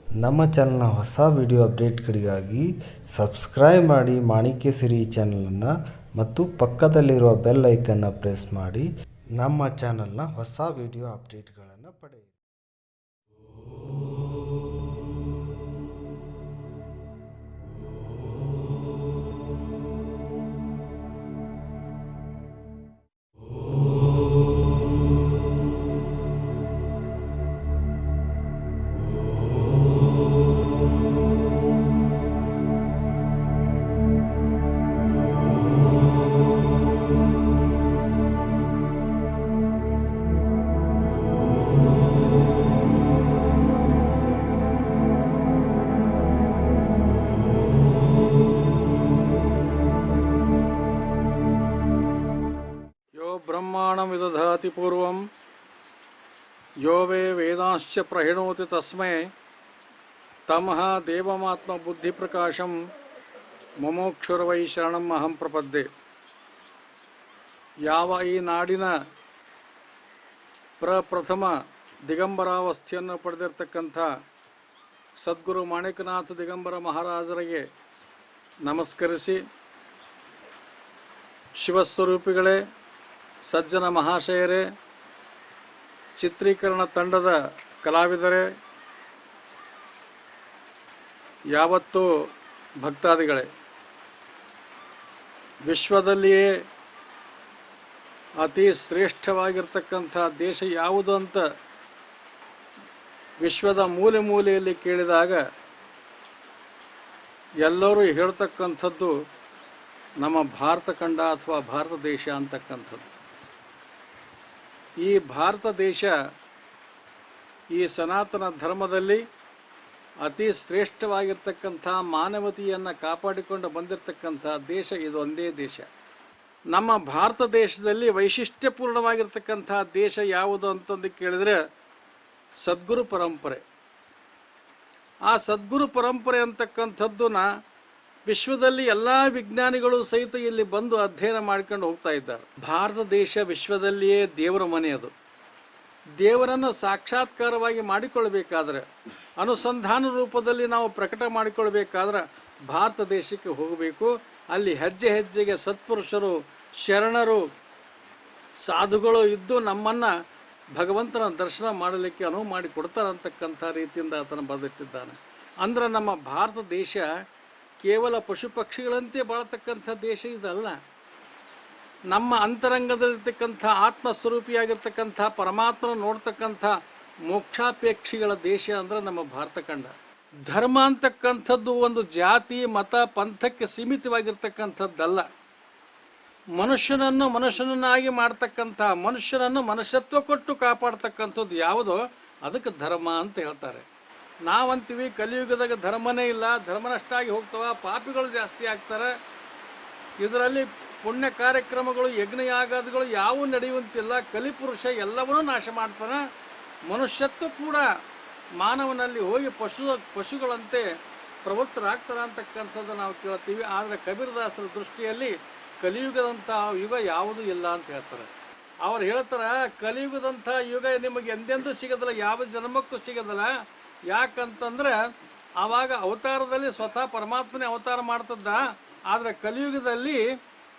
ನಮ್ಮ ಚಾನಲ್ನ ಹೊಸ ವಿಡಿಯೋ ಅಪ್ಡೇಟ್ಗಳಿಗಾಗಿ ಸಬ್ಸ್ಕ್ರೈಬ್ ಮಾಡಿ ಮಾಣಿಕ್ಯಸಿರಿ ಚಾನಲನ್ನು ಮತ್ತು ಪಕ್ಕದಲ್ಲಿರುವ ಬೆಲ್ ಐಕನ್ನ ಪ್ರೆಸ್ ಮಾಡಿ ನಮ್ಮ ಚಾನಲ್ನ ಹೊಸ ವಿಡಿಯೋ ಅಪ್ಡೇಟ್ಗಳನ್ನು ಪಡೆಯಿರಿ. ब्रह्माणं विदधाति पूर्वं यो वे वेदांश्च प्रहिणोति तस्मै तमः देवमात्मबुद्धिप्रकाशं मुमुक्षुर्वै शरणम् अहं प्रपद्ये. ಯಾವ ಈ ನಾಡಿನ ಪ್ರಪ್ರಥಮ ದಿಗಂಬರಾವಸ್ಥೆಯನ್ನು ಪಡೆದಿರತಕ್ಕಂಥ ಸದ್ಗುರು ಮಾಣಿಕನಾಥ ದಿಗಂಬರ ಮಹಾರಾಜರಿಗೆ ನಮಸ್ಕರಿಸಿ, ಶಿವಸ್ವರೂಪಿಗಳೇ, ಸಜ್ಜನ ಮಹಾಶಯರೇ, ಚಿತ್ರೀಕರಣ ತಂಡದ ಕಲಾವಿದರೇ, ಯಾವತ್ತೂ ಭಕ್ತಾದಿಗಳೇ, ವಿಶ್ವದಲ್ಲಿಯೇ ಅತಿ ಶ್ರೇಷ್ಠವಾಗಿರ್ತಕ್ಕಂಥ ದೇಶ ಯಾವುದು ಅಂತ ವಿಶ್ವದ ಮೂಲೆ ಮೂಲೆಯಲ್ಲಿ ಕೇಳಿದಾಗ ಎಲ್ಲರೂ ಹೇಳ್ತಕ್ಕಂಥದ್ದು ನಮ್ಮ ಭಾರತ ಖಂಡ ಅಥವಾ ಭಾರತ ದೇಶ ಅಂತಕ್ಕಂಥದ್ದು. ಈ ಭಾರತ ದೇಶ ಈ ಸನಾತನ ಧರ್ಮದಲ್ಲಿ ಅತಿ ಶ್ರೇಷ್ಠವಾಗಿರ್ತಕ್ಕಂಥ ಮಾನವತೆಯನ್ನು ಕಾಪಾಡಿಕೊಂಡು ಬಂದಿರತಕ್ಕಂಥ ದೇಶ ಇದು ಒಂದೇ ದೇಶ. ನಮ್ಮ ಭಾರತ ದೇಶದಲ್ಲಿ ವೈಶಿಷ್ಟ್ಯಪೂರ್ಣವಾಗಿರ್ತಕ್ಕಂಥ ದೇಶ ಯಾವುದು ಅಂತಂದು ಕೇಳಿದರೆ ಸದ್ಗುರು ಪರಂಪರೆ. ಆ ಸದ್ಗುರು ಪರಂಪರೆ ಅಂತಕ್ಕಂಥದ್ದನ್ನ ವಿಶ್ವದಲ್ಲಿ ಎಲ್ಲ ವಿಜ್ಞಾನಿಗಳು ಸಹಿತ ಇಲ್ಲಿ ಬಂದು ಅಧ್ಯಯನ ಮಾಡ್ಕೊಂಡು ಹೋಗ್ತಾ ಇದ್ದಾರೆ. ಭಾರತ ದೇಶ ವಿಶ್ವದಲ್ಲಿಯೇ ದೇವರ ಮನೆ. ಅದು ದೇವರನ್ನು ಸಾಕ್ಷಾತ್ಕಾರವಾಗಿ ಮಾಡಿಕೊಳ್ಬೇಕಾದ್ರೆ, ಅನುಸಂಧಾನ ರೂಪದಲ್ಲಿ ನಾವು ಪ್ರಕಟ ಮಾಡಿಕೊಳ್ಬೇಕಾದ್ರೆ ಭಾರತ ದೇಶಕ್ಕೆ ಹೋಗಬೇಕು. ಅಲ್ಲಿ ಹೆಜ್ಜೆ ಹೆಜ್ಜೆಗೆ ಸತ್ಪುರುಷರು, ಶರಣರು, ಸಾಧುಗಳು ಇದ್ದು ನಮ್ಮನ್ನ ಭಗವಂತನ ದರ್ಶನ ಮಾಡಲಿಕ್ಕೆ ಅನುವು ಮಾಡಿ ಕೊಡ್ತಾರಂತಕ್ಕಂಥ ರೀತಿಯಿಂದ ಆತನ ಬರೆದಿಟ್ಟಿದ್ದಾನೆ. ಅಂದ್ರೆ ನಮ್ಮ ಭಾರತ ದೇಶ ಕೇವಲ ಪಶು ಪಕ್ಷಿಗಳಂತೆ ಬಾಳತಕ್ಕಂಥ ದೇಶ ಇದಲ್ಲ. ನಮ್ಮ ಅಂತರಂಗದಲ್ಲಿರ್ತಕ್ಕಂಥ ಆತ್ಮಸ್ವರೂಪಿಯಾಗಿರ್ತಕ್ಕಂಥ ಪರಮಾತ್ಮನ ನೋಡ್ತಕ್ಕಂಥ ಮೋಕ್ಷಾಪೇಕ್ಷಿಗಳ ದೇಶ ಅಂದ್ರೆ ನಮ್ಮ ಭಾರತ ಖಂಡ. ಧರ್ಮ ಅಂತಕ್ಕಂಥದ್ದು ಒಂದು ಜಾತಿ, ಮತ, ಪಂಥಕ್ಕೆ ಸೀಮಿತವಾಗಿರ್ತಕ್ಕಂಥದ್ದಲ್ಲ. ಮನುಷ್ಯನನ್ನಾಗಿ ಮಾಡ್ತಕ್ಕಂಥ, ಮನುಷ್ಯನನ್ನು ಮನುಷ್ಯತ್ವ ಕೊಟ್ಟು ಕಾಪಾಡ್ತಕ್ಕಂಥದ್ದು ಯಾವುದೋ ಅದಕ್ಕೆ ಧರ್ಮ ಅಂತ ಹೇಳ್ತಾರೆ. ನಾವಂತೀವಿ ಕಲಿಯುಗದಾಗ ಧರ್ಮನೇ ಇಲ್ಲ, ಧರ್ಮ ನಷ್ಟ ಆಗಿ ಹೋಗ್ತವ, ಪಾಪಿಗಳು ಜಾಸ್ತಿ ಆಗ್ತಾರೆ, ಇದರಲ್ಲಿ ಪುಣ್ಯ ಕಾರ್ಯಕ್ರಮಗಳು, ಯಜ್ಞ ಯಾಗಾದಿಗಳು ಯಾವೂ ನಡೆಯುವಂತಿಲ್ಲ, ಕಲಿಪುರುಷ ಎಲ್ಲವನ್ನೂ ನಾಶ ಮಾಡ್ತಾನೆ, ಮನುಷ್ಯತ್ವ ಕೂಡ ಮಾನವನಲ್ಲಿ ಹೋಗಿ ಪಶುಗಳಂತೆ ಪ್ರವೃತ್ತರಾಗ್ತಾರೆ ಅಂತಕ್ಕಂಥದ್ದು ನಾವು ಕೇಳ್ತೀವಿ. ಆದರೆ ಕಬೀರದಾಸರ ದೃಷ್ಟಿಯಲ್ಲಿ ಕಲಿಯುಗದಂಥ ಯುಗ ಯಾವುದೂ ಇಲ್ಲ ಅಂತ ಹೇಳ್ತಾರೆ. ಅವ್ರು ಹೇಳ್ತಾರೆ, ಕಲಿಯುಗದಂಥ ಯುಗ ನಿಮಗೆ ಎಂದೆಂದೂ ಸಿಗೋದಿಲ್ಲ, ಯಾವ ಜನ್ಮಕ್ಕೂ ಸಿಗೋದಿಲ್ಲ. ಯಾಕಂತಂದ್ರೆ ಆವಾಗ ಅವತಾರದಲ್ಲಿ ಸ್ವತಃ ಪರಮಾತ್ಮನೇ ಅವತಾರ ಮಾಡ್ತದ್ದ. ಆದರೆ ಕಲಿಯುಗದಲ್ಲಿ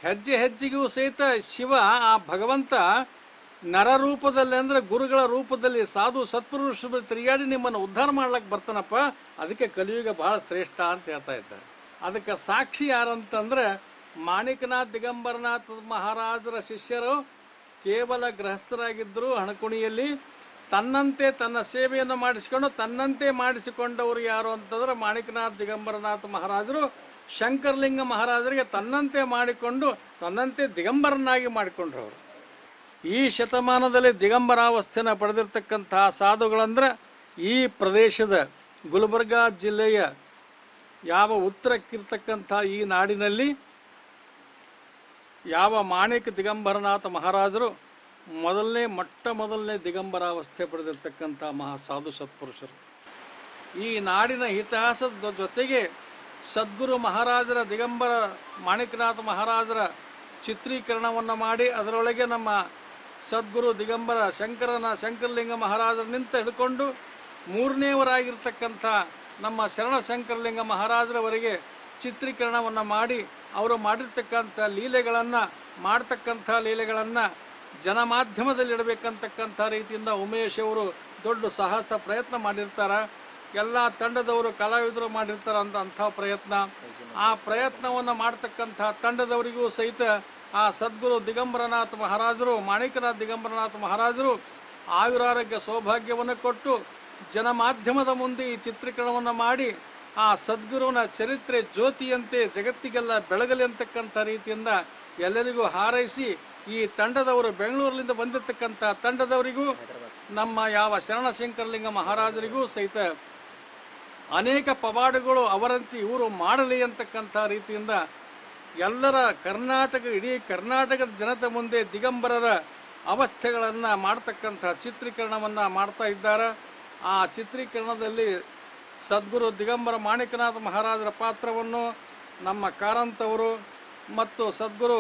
ಹೆಜ್ಜೆ ಹೆಜ್ಜೆಗೂ ಸಹಿತ ಶಿವ, ಆ ಭಗವಂತ ನರ ರೂಪದಲ್ಲಿ ಅಂದ್ರೆ ಗುರುಗಳ ರೂಪದಲ್ಲಿ ಸಾಧು ಸತ್ಪುರುಷರು ತಿರುಗಾಡಿ ನಿಮ್ಮನ್ನು ಉದ್ಧಾರ ಮಾಡ್ಲಿಕ್ಕೆ ಬರ್ತಾನಪ್ಪ. ಅದಕ್ಕೆ ಕಲಿಯುಗ ಬಹಳ ಶ್ರೇಷ್ಠ ಅಂತ ಹೇಳ್ತಾ ಇದ್ದಾರೆ. ಅದಕ್ಕೆ ಸಾಕ್ಷಿ ಯಾರಂತಂದ್ರೆ ಮಾಣಿಕನಾಥ್ ದಿಗಂಬರನಾಥ್ ಮಹಾರಾಜರ ಶಿಷ್ಯರು ಕೇವಲ ಗೃಹಸ್ಥರಾಗಿದ್ದರು. ಹಣಕುಣಿಯಲ್ಲಿ ತನ್ನಂತೆ ತನ್ನ ಸೇವೆಯನ್ನು ಮಾಡಿಸಿಕೊಂಡು ತನ್ನಂತೆ ಮಾಡಿಸಿಕೊಂಡವರು ಯಾರು ಅಂತಂದ್ರೆ ಮಾಣಿಕನಾಥ್ ದಿಗಂಬರನಾಥ ಮಹಾರಾಜರು ಶಂಕರಲಿಂಗ ಮಹಾರಾಜರಿಗೆ ತನ್ನಂತೆ ಮಾಡಿಕೊಂಡು ತನ್ನಂತೆ ದಿಗಂಬರನಾಗಿ ಮಾಡಿಕೊಂಡ್ರವರು. ಈ ಶತಮಾನದಲ್ಲಿ ದಿಗಂಬರಾವಸ್ಥೆನ ಪಡೆದಿರ್ತಕ್ಕಂತಹ ಸಾಧುಗಳಂದ್ರೆ ಈ ಪ್ರದೇಶದ ಗುಲ್ಬರ್ಗಾ ಜಿಲ್ಲೆಯ ಯಾವ ಉತ್ತರಕ್ಕಿರ್ತಕ್ಕಂಥ ಈ ನಾಡಿನಲ್ಲಿ ಯಾವ ಮಾಣಿಕ ದಿಗಂಬರನಾಥ ಮಹಾರಾಜರು ಮೊಟ್ಟ ಮೊದಲನೇ ದಿಗಂಬರಾವಸ್ಥೆ ಪಡೆದಿರ್ತಕ್ಕಂಥ ಮಹಾಸಾಧು ಸತ್ಪುರುಷರು. ಈ ನಾಡಿನ ಇತಿಹಾಸದ ಜೊತೆಗೆ ಸದ್ಗುರು ಮಹಾರಾಜರ ದಿಗಂಬರ ಮಾಣಿಕನಾಥ ಮಹಾರಾಜರ ಚಿತ್ರೀಕರಣವನ್ನು ಮಾಡಿ ಅದರೊಳಗೆ ನಮ್ಮ ಸದ್ಗುರು ದಿಗಂಬರ ಶಂಕರಲಿಂಗ ಮಹಾರಾಜರು ನಿಂತ ಹಿಡ್ಕೊಂಡು ಮೂರನೇವರಾಗಿರ್ತಕ್ಕಂಥ ನಮ್ಮ ಶರಣಶಂಕರಲಿಂಗ ಮಹಾರಾಜರವರಿಗೆ ಚಿತ್ರೀಕರಣವನ್ನು ಮಾಡಿ ಅವರು ಮಾಡಿರ್ತಕ್ಕಂಥ ಲೀಲೆಗಳನ್ನು ಜನಮಾಧ್ಯಮದಲ್ಲಿ ಇಡಬೇಕಂತಕ್ಕಂಥ ರೀತಿಯಿಂದ ಉಮೇಶ್ ಅವರು ದೊಡ್ಡ ಸಾಹಸ ಪ್ರಯತ್ನ ಮಾಡಿರ್ತಾರೆ. ಎಲ್ಲ ತಂಡದವರು ಕಲಾವಿದರು ಮಾಡಿರ್ತಾರಂಥ ಪ್ರಯತ್ನ. ಆ ಪ್ರಯತ್ನವನ್ನು ಮಾಡ್ತಕ್ಕಂಥ ತಂಡದವರಿಗೂ ಸಹಿತ ಆ ಸದ್ಗುರು ದಿಗಂಬರನಾಥ ಮಹಾರಾಜರು, ಮಾಣಿಕನಾಥ ದಿಗಂಬರನಾಥ ಮಹಾರಾಜರು ಆಯುರಾರೋಗ್ಯ ಸೌಭಾಗ್ಯವನ್ನು ಕೊಟ್ಟು ಜನಮಾಧ್ಯಮದ ಮುಂದೆ ಈ ಚಿತ್ರೀಕರಣವನ್ನು ಮಾಡಿ ಆ ಸದ್ಗುರುವಿನ ಚರಿತ್ರೆ ಜ್ಯೋತಿಯಂತೆ ಜಗತ್ತಿಗೆಲ್ಲ ಬೆಳಗಲಿ ಅಂತಕ್ಕಂಥ ರೀತಿಯಿಂದ ಎಲ್ಲರಿಗೂ ಹಾರೈಸಿ ಈ ತಂಡದವರು ಬೆಂಗಳೂರಿನಿಂದ ಬಂದಿರತಕ್ಕಂಥ ತಂಡದವರಿಗೂ ನಮ್ಮ ಯಾವ ಶರಣಶಂಕರಲಿಂಗ ಮಹಾರಾಜರಿಗೂ ಸಹಿತ ಅನೇಕ ಪವಾಡಗಳು ಅವರಂತೆ ಇವರು ಮಾಡಲಿ ಅಂತಕ್ಕಂಥ ರೀತಿಯಿಂದ ಎಲ್ಲರ ಇಡೀ ಕರ್ನಾಟಕದ ಜನತೆ ಮುಂದೆ ದಿಗಂಬರರ ಅವಸ್ಥೆಗಳನ್ನು ಮಾಡ್ತಕ್ಕಂಥ ಚಿತ್ರೀಕರಣವನ್ನು ಮಾಡ್ತಾ ಇದ್ದಾರೆ. ಆ ಚಿತ್ರೀಕರಣದಲ್ಲಿ ಸದ್ಗುರು ದಿಗಂಬರ ಮಾಣಿಕನಾಥ ಮಹಾರಾಜರ ಪಾತ್ರವನ್ನು ನಮ್ಮ ಕಾರಂತವರು ಮತ್ತು ಸದ್ಗುರು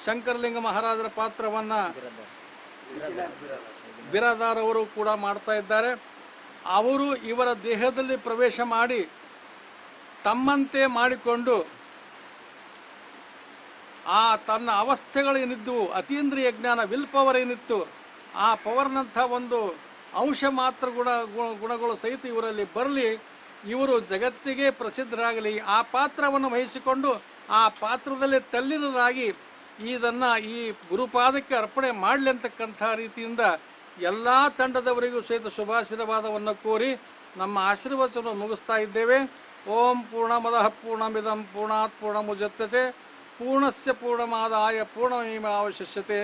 ಶಂಕರಲಿಂಗ ಮಹಾರಾಜರ ಪಾತ್ರವನ್ನು ಬಿರಾದಾರ್ ಅವರು ಕೂಡ ಮಾಡ್ತಾ ಇದ್ದಾರೆ. ಅವರು ಇವರ ದೇಹದಲ್ಲಿ ಪ್ರವೇಶ ಮಾಡಿ ತಮ್ಮಂತೆ ಮಾಡಿಕೊಂಡು ಆ ತನ್ನ ಅವಸ್ಥೆಗಳೇನಿದ್ದು ಅತೀಂದ್ರಿಯ ಜ್ಞಾನ ವಿಲ್ ಪವರ್ ಏನಿತ್ತು ಆ ಪವರ್ನಂಥ ಒಂದು ಅಂಶ ಮಾತ್ರ ಗುಣಗಳು ಸಹಿತ ಇವರಲ್ಲಿ ಬರಲಿ, ಇವರು ಜಗತ್ತಿಗೆ ಪ್ರಸಿದ್ಧರಾಗಲಿ, ಆ ಪಾತ್ರವನ್ನು ವಹಿಸಿಕೊಂಡು ಆ ಪಾತ್ರದಲ್ಲಿ ತಲ್ಲೀನರಾಗಿ ಇದನ್ನು ಈ ಗುರುಪಾದಕ್ಕೆ ಅರ್ಪಣೆ ಮಾಡಲಿ ಅಂತಕ್ಕಂಥ ರೀತಿಯಿಂದ ಎಲ್ಲ ತಂಡದವರಿಗೂ ಸಹಿತ ಶುಭಾಶೀರ್ವಾದವನ್ನು ಕೋರಿ ನಮ್ಮ ಆಶೀರ್ವಚನವನ್ನು ಮುಗಿಸ್ತಾ ಇದ್ದೇವೆ. ಓಂ ಪೂರ್ಣಮದಃ ಪೂರ್ಣಮಿದಂ ಪೂರ್ಣಾತ್ ಪೂರ್ಣಮುದಚ್ಯತೆ ಪೂರ್ಣಸ್ಯ ಪೂರ್ಣಮಾದಾಯ ಪೂರ್ಣಮೇವಾವಶಿಷ್ಯತೆ.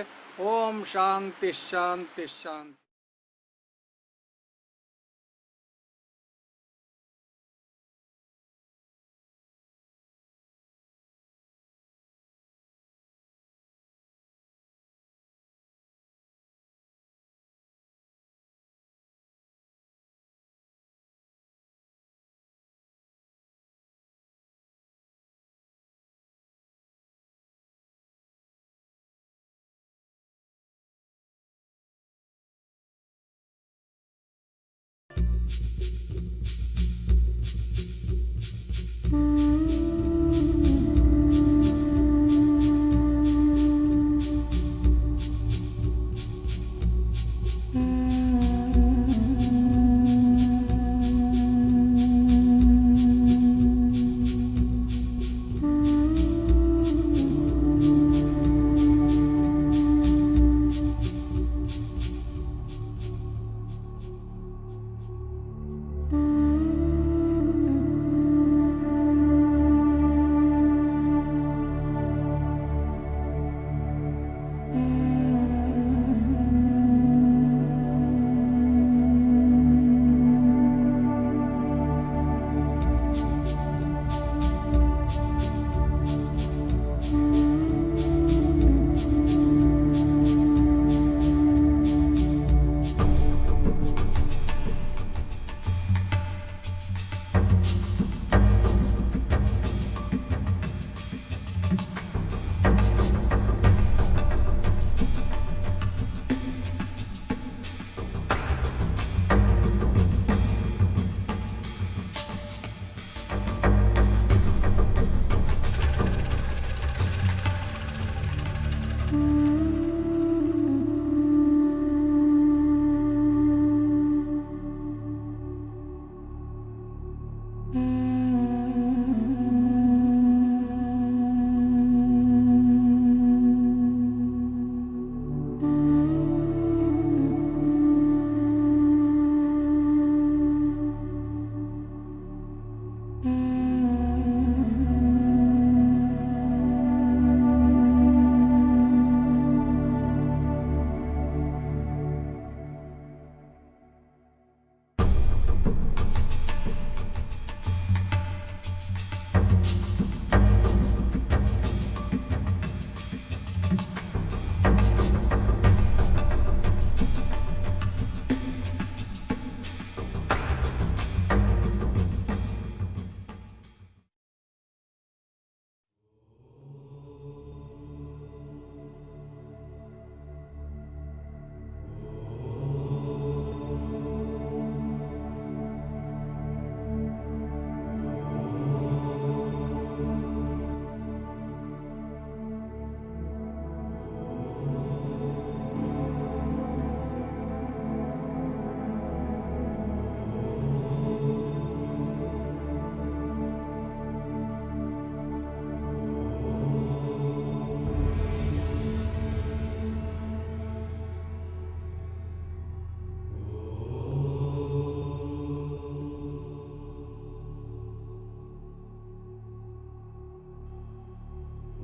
ಓಂ ಶಾಂತಿ ಶಾಂತಿ ಶಾಂತಿ.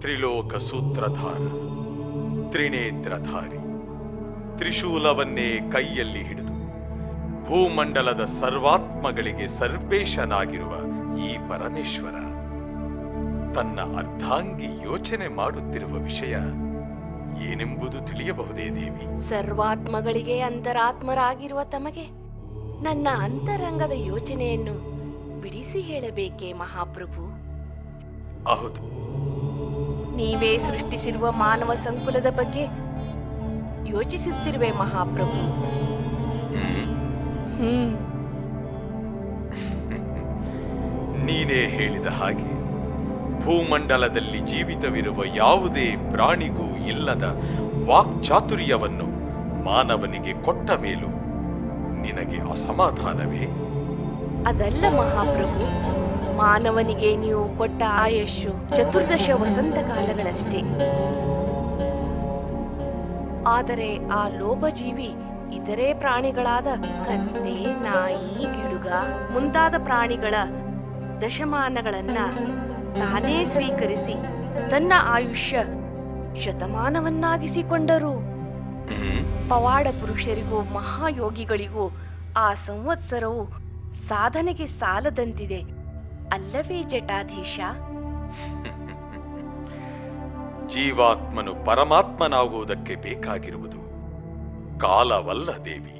ತ್ರಿಲೋಕ ಸೂತ್ರಧಾರ, ತ್ರಿನೇತ್ರಧಾರಿ, ತ್ರಿಶೂಲವನ್ನೇ ಕೈಯಲ್ಲಿ ಹಿಡಿದು ಭೂಮಂಡಲದ ಸರ್ವಾತ್ಮಗಳಿಗೆ ಸರ್ವೇಶನಾಗಿರುವ ಈ ಪರಮೇಶ್ವರ ತನ್ನ ಅರ್ಧಾಂಗಿ ಯೋಚನೆ ಮಾಡುತ್ತಿರುವ ವಿಷಯ ಏನೆಂಬುದು ತಿಳಿಯಬಹುದೇ ದೇವಿ? ಸರ್ವಾತ್ಮಗಳಿಗೆ ಅಂತರಾತ್ಮರಾಗಿರುವ ತಮಗೆ ನನ್ನ ಅಂತರಂಗದ ಯೋಚನೆಯನ್ನು ಬಿಡಿಸಿ ಹೇಳಬೇಕೇ ಮಹಾಪ್ರಭು? ಹೌದು. ನೀವೇ ಸೃಷ್ಟಿಸಿರುವ ಮಾನವ ಸಂಕುಲದ ಬಗ್ಗೆ ಯೋಚಿಸುತ್ತಿರುವೆ ಮಹಾಪ್ರಭು. ನೀನೇ ಹೇಳಿದ ಹಾಗೆ ಭೂಮಂಡಲದಲ್ಲಿ ಜೀವಿತವಿರುವ ಯಾವುದೇ ಪ್ರಾಣಿಗೂ ಇಲ್ಲದ ವಾಕ್ಚಾತುರ್ಯವನ್ನು ಮಾನವನಿಗೆ ಕೊಟ್ಟ ಮೇಲೂ ನಿನಗೆ ಅಸಮಾಧಾನವೇ? ಅದಲ್ಲ ಮಹಾಪ್ರಭು, ಮಾನವನಿಗೆ ನೀವು ಕೊಟ್ಟ ಆಯುಷ್ಯು 14 ವಸಂತ ಕಾಲಗಳಷ್ಟೇ. ಆದರೆ ಆ ಲೋಭಜೀವಿ ಇತರೆ ಪ್ರಾಣಿಗಳಾದ ಕತ್ತೆ, ನಾಯಿ, ಗಿಡುಗ ಮುಂತಾದ ಪ್ರಾಣಿಗಳ ದಶಮಾನಗಳನ್ನ ತಾನೇ ಸ್ವೀಕರಿಸಿ ತನ್ನ ಆಯುಷ್ಯ ಶತಮಾನವನ್ನಾಗಿಸಿಕೊಂಡರು. ಪವಾಡ ಪುರುಷರಿಗೂ ಮಹಾಯೋಗಿಗಳಿಗೂ ಆ ಸಂವತ್ಸರವು ಸಾಧನೆಗೆ ಸಾಲದಂತಿದೆ ಅಲ್ಲವೇ ಜಟಾಧೀಶ? ಜೀವಾತ್ಮನು ಪರಮಾತ್ಮನಾಗುವುದಕ್ಕೆ ಬೇಕಾಗಿರುವುದು ಕಾಲವಲ್ಲ ದೇವಿ,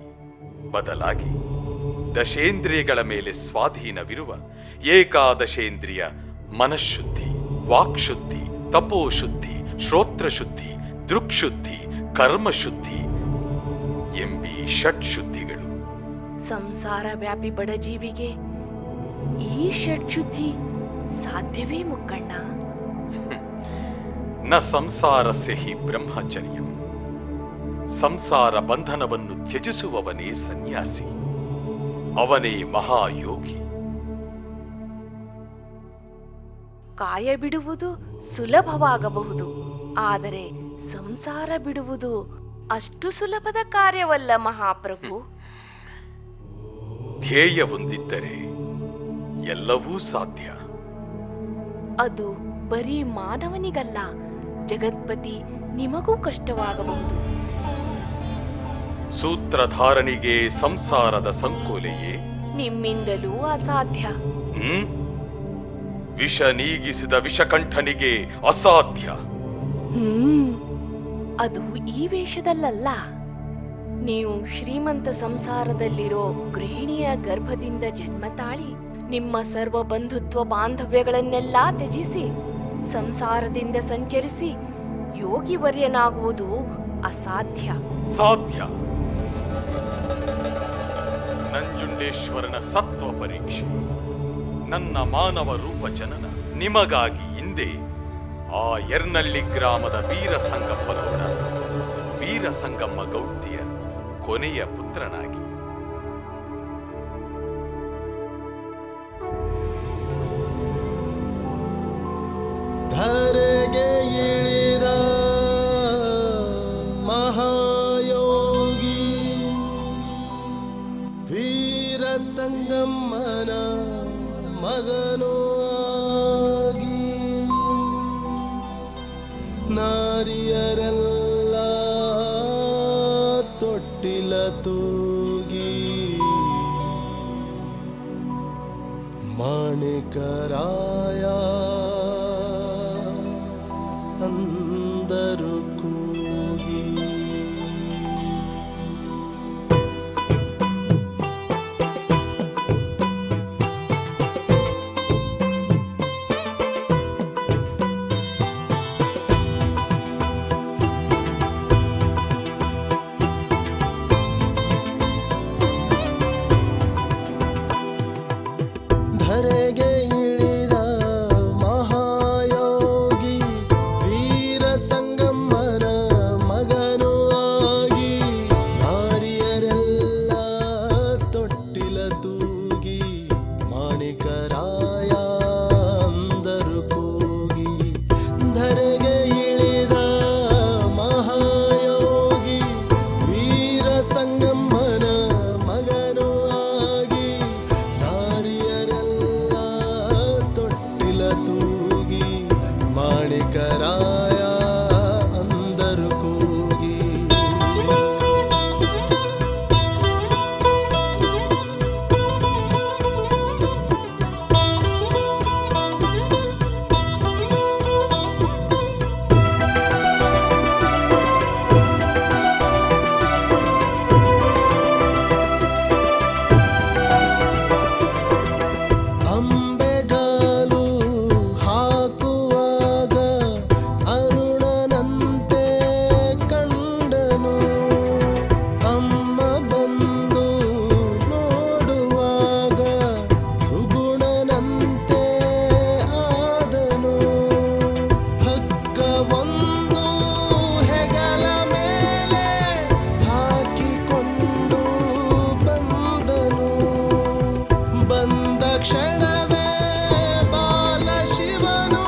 ಬದಲಾಗಿ ದಶೇಂದ್ರಿಯಗಳ ಮೇಲೆ ಸ್ವಾಧೀನವಿರುವ ಏಕಾದಶೇಂದ್ರಿಯ ಮನಃಶುದ್ಧಿ, ವಾಕ್ಶುದ್ಧಿ, ತಪೋಶುದ್ಧಿ, ಶ್ರೋತ್ರಶುದ್ಧಿ, ದೃಕ್ಶುದ್ಧಿ, ಕರ್ಮಶುದ್ಧಿ ಎಂಬೀ ಷಟ್ಶುದ್ಧಿಗಳು. ಸಂಸಾರ ವ್ಯಾಪಿ ಬಡಜೀವಿಗೆ ಈ ಷಟ್ಶುದ್ಧಿ ಸಾಧ್ಯವೇ ಮುಕ್ಕಣ್ಣ? ನ ಸಂಸಾರಸ್ಯ ಹಿ ಬ್ರಹ್ಮಚರ್ಯಂ. ಸಂಸಾರ ಬಂಧನವನ್ನು ತ್ಯಜಿಸುವವನೇ ಸನ್ಯಾಸಿ, ಅವನೇ ಮಹಾಯೋಗಿ. ಕಾಯ ಬಿಡುವುದು ಸುಲಭವಾಗಬಹುದು, ಆದರೆ ಸಂಸಾರ ಬಿಡುವುದು ಅಷ್ಟು ಸುಲಭದ ಕಾರ್ಯವಲ್ಲ ಮಹಾಪ್ರಭು. ಧ್ಯೇಯ ಹೊಂದಿದ್ದರೆ ಎಲ್ಲವೂ ಸಾಧ್ಯ. ಅದು ಬರೀ ಮಾನವನಿಗಲ್ಲ, ಜಗತ್ಪತಿ ನಿಮಗೂ ಕಷ್ಟವಾಗಬಹುದು. ಸೂತ್ರಧಾರನಿಗೆ ಸಂಸಾರದ ಸಂಕೋಲೆಯೇ ನಿಮ್ಮಿಂದಲೂ ಅಸಾಧ್ಯ. ವಿಷ ನೀಗಿಸಿದ ವಿಷಕಂಠನಿಗೆ ಅಸಾಧ್ಯ. ಅದು ಈ ವೇಷದಲ್ಲ. ನೀವು ಶ್ರೀಮಂತ ಸಂಸಾರದಲ್ಲಿರೋ ಗೃಹಿಣಿಯ ಗರ್ಭದಿಂದ ಜನ್ಮ ತಾಳಿ ನಿಮ್ಮ ಸರ್ವ ಬಂಧುತ್ವ ಬಾಂಧವ್ಯಗಳನ್ನೆಲ್ಲ ತ್ಯಜಿಸಿ ಸಂಸಾರದಿಂದ ಸಂಚರಿಸಿ ಯೋಗಿವರ್ಯನಾಗುವುದು ಅಸಾಧ್ಯ. ಸಾಧ್ಯ. ನಂಜುಂಡೇಶ್ವರನ ಸತ್ವ ಪರೀಕ್ಷೆ, ನನ್ನ ಮಾನವ ರೂಪ ಜನನ ನಿಮಗಾಗಿ ಹಿಂದೆ ಆ ಯರ್ನಳ್ಳಿ ಗ್ರಾಮದ ವೀರಸಂಗಪ್ಪ ಗೌಡ, ವೀರಸಂಗಮ್ಮ ಗೌಡ್ತಿಯ ಕೊನೆಯ ಪುತ್ರನಾಗಿ. ಧರೆಗೆ ಇಳಿದ ಮಹಾಯೋಗಿ ವೀರಸಂಗಮ್ಮನ ಮಗನೂ ಆಗಿ ನಾರಿಯರೆಲ್ಲ ತೊಟ್ಟಿಲ ತೂಗಿ ಮಾಣಿಕರಾಯ ಅಂದರು ಕೂಗಿ. ಧರೆಗೆ ಇಳಿದ ಮಹಾಯೋಗಿ ವೀರಸಂಗಮ್ಮನ ಮಗನೂ ಆಗಿ ನಾರಿಯರೆಲ್ಲ ತೊಟ್ಟಿಲ ತೂಗಿ ಮಾಣಿಕರಾಯ ಅಂದರು ಕೂಗಿ. ಧರೆಗೆ ಇಳಿದ ಮಹಾಯೋಗಿ ವೀರಸಂಗಮ್ಮನ ಮಗನೂ ಆಗಿ ನಾರಿಯರೆಲ್ಲ ಕ್ಷಣವೇ ಬಾಲ ಶಿವನು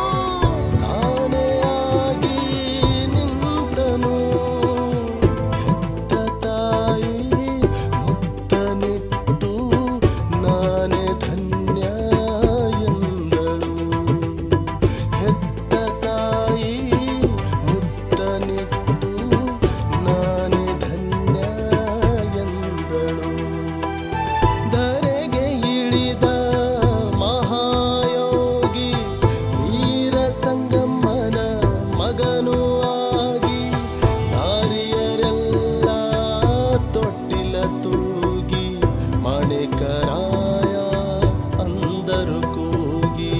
ತಾನೇ ಆಗಿ ನಿಂತನು. ಹೆತ್ತ ತಾಯಿ ಮುತ್ತನಿಟ್ಟು ನಾನೇ ಧನ್ಯ ಎಂದಳು. ಹೆತ್ತ ತಾಯಿ ಮುತ್ತನಿಟ್ಟು ನಾನೇ ಧನ್ಯ ಎಂದಳು. ಧರೆಗೆ ಇಳಿದ ಮಹಾಯೋಗಿ ವೀರ ಸಂಗಮ್ಮನ ಮಗನೂ ಆಗಿ ನಾರಿಯರೆಲ್ಲ ತೊಟ್ಟಿಲ ತೂಗಿ ಮಾಣಿಕರಾಯ ಅಂದರು ಕೂಗಿ.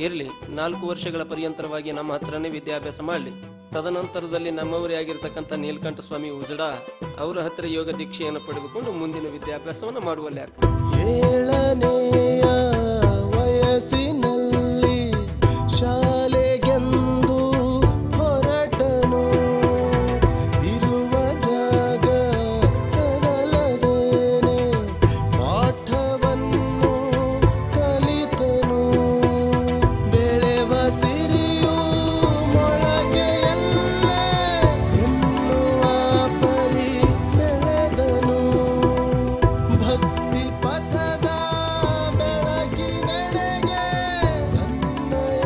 ಇರಲಿ, 4 ವರ್ಷಗಳ ಪರ್ಯಂತರವಾಗಿ ನಮ್ಮ ಹತ್ರನೇ ವಿದ್ಯಾಭ್ಯಾಸ ಮಾಡಲಿ. ತದನಂತರದಲ್ಲಿ ನಮ್ಮವರೇ ಆಗಿರ್ತಕ್ಕಂಥ ನೀಲಕಂಠ ಸ್ವಾಮಿ ಉಜಡ ಅವರ ಹತ್ರ ಯೋಗ ದೀಕ್ಷೆಯನ್ನು ಪಡೆದುಕೊಂಡು ಮುಂದಿನ ವಿದ್ಯಾಭ್ಯಾಸವನ್ನು ಮಾಡುವಲ್ಲಿ ಯಾಕೆ. 7ನೇಯ ವಯಸ್ಸಿನಲ್ಲಿ ಶಾಲೆಗೆಂದು ಹೊರಟನು. ಇರುವ ಜಾಗ ಕದಲದೇನೆ ಪಾಠವನ್ನು ಕಲಿತನು. ಬೆಳೆವ ಸಿರಿಯು ಮೊಳಗೆಯಲ್ಲೇ ಎನ್ನುವ ಪರಿ ಬೆಳೆದನು. ಭಕ್ತಿ ಪಥದ ಬೆಳಕಿನೆಡೆಗೆ ತನ್ನಯ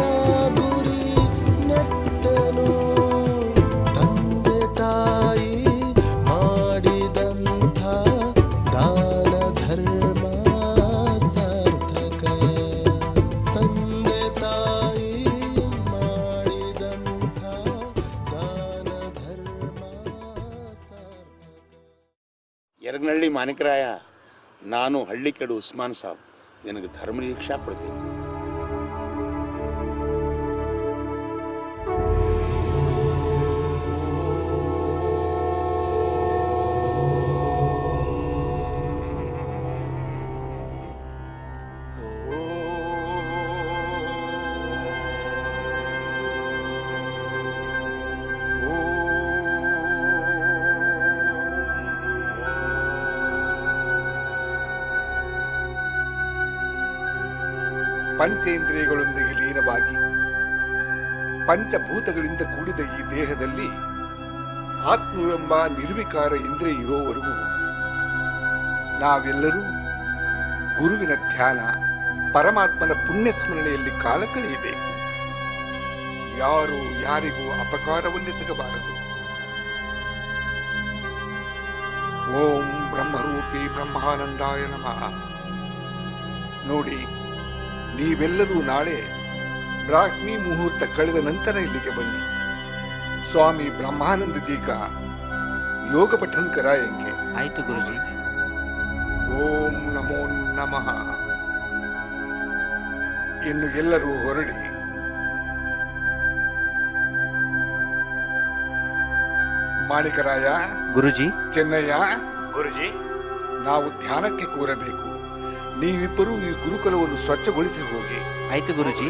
ಗುರಿ ನೆಟ್ಟನು. ತಂದೆ ತಾಯಿ ಮಾಡಿದಂಥ ದಾನ ಧರ್ಮ ಸಾರ್ಥಕ. ತಂದೆ ತಾಯಿ ಮಾಡಿದಂಥ ದಾನ ಧರ್ಮ ಸಾರ್ಥಕ. ಎರಗನಹಳ್ಳಿ ಮಾಣಿಕರಾಯ, ನಾನು ಹಳ್ಳಿಕೆಡು ಉಸ್ಮಾನ್ ಸಾಬ್ ನಿನಗೆ ಧರ್ಮ ದೀಕ್ಷಾ ಕೊಡ್ತೀನಿ. ಪಂಚೇಂದ್ರಿಯಗಳೊಂದಿಗೆ ಲೀನವಾಗಿ ಪಂಚಭೂತಗಳಿಂದ ಕೂಡಿದ ಈ ದೇಹದಲ್ಲಿ ಆತ್ಮವೆಂಬ ನಿರ್ವಿಕಾರ ಇಂದ್ರಿಯ ಇರೋವರೆಗೂ ನಾವೆಲ್ಲರೂ ಗುರುವಿನ ಧ್ಯಾನ, ಪರಮಾತ್ಮನ ಪುಣ್ಯ ಸ್ಮರಣೆಯಲ್ಲಿ ಕಾಲ ಕಳೆಯಬೇಕು. ಯಾರು ಯಾರಿಗೂ ಅಪಕಾರವನ್ನೆಸಗಬಾರದು. ಓಂ ಬ್ರಹ್ಮರೂಪಿ ಬ್ರಹ್ಮಾನಂದಾಯ ನಮಃ. ನೋಡಿ, ನೀವೆಲ್ಲರೂ ನಾಳೆ ಬ್ರಾಹ್ಮಿ ಮುಹೂರ್ತ ಕಳೆದ ನಂತರ ಇಲ್ಲಿಗೆ ಬನ್ನಿ. ಸ್ವಾಮಿ ಬ್ರಹ್ಮಾನಂದ ಜೀಗ ಯೋಗ ಪಠನ್ ಕರಾಯಂಗೆ. ಆಯ್ತು ಗುರುಜಿ. ಓಂ ನಮೋ ನಮಃ. ಇನ್ನು ಎಲ್ಲರೂ ಹೊರಡಿ. ಮಾಣಿಕರಾಯ, ಗುರುಜಿ. ಚೆನ್ನಯ್ಯ, ಗುರುಜಿ, ನಾವು ಧ್ಯಾನಕ್ಕೆ ಕೂರಬೇಕು. ನೀವಿಬ್ಬರೂ ಈ ಗುರುಕುಲವನ್ನು ಸ್ವಚ್ಛಗೊಳಿಸಿ ಹೋಗಿ. ಆಯ್ತು ಗುರುಜಿ.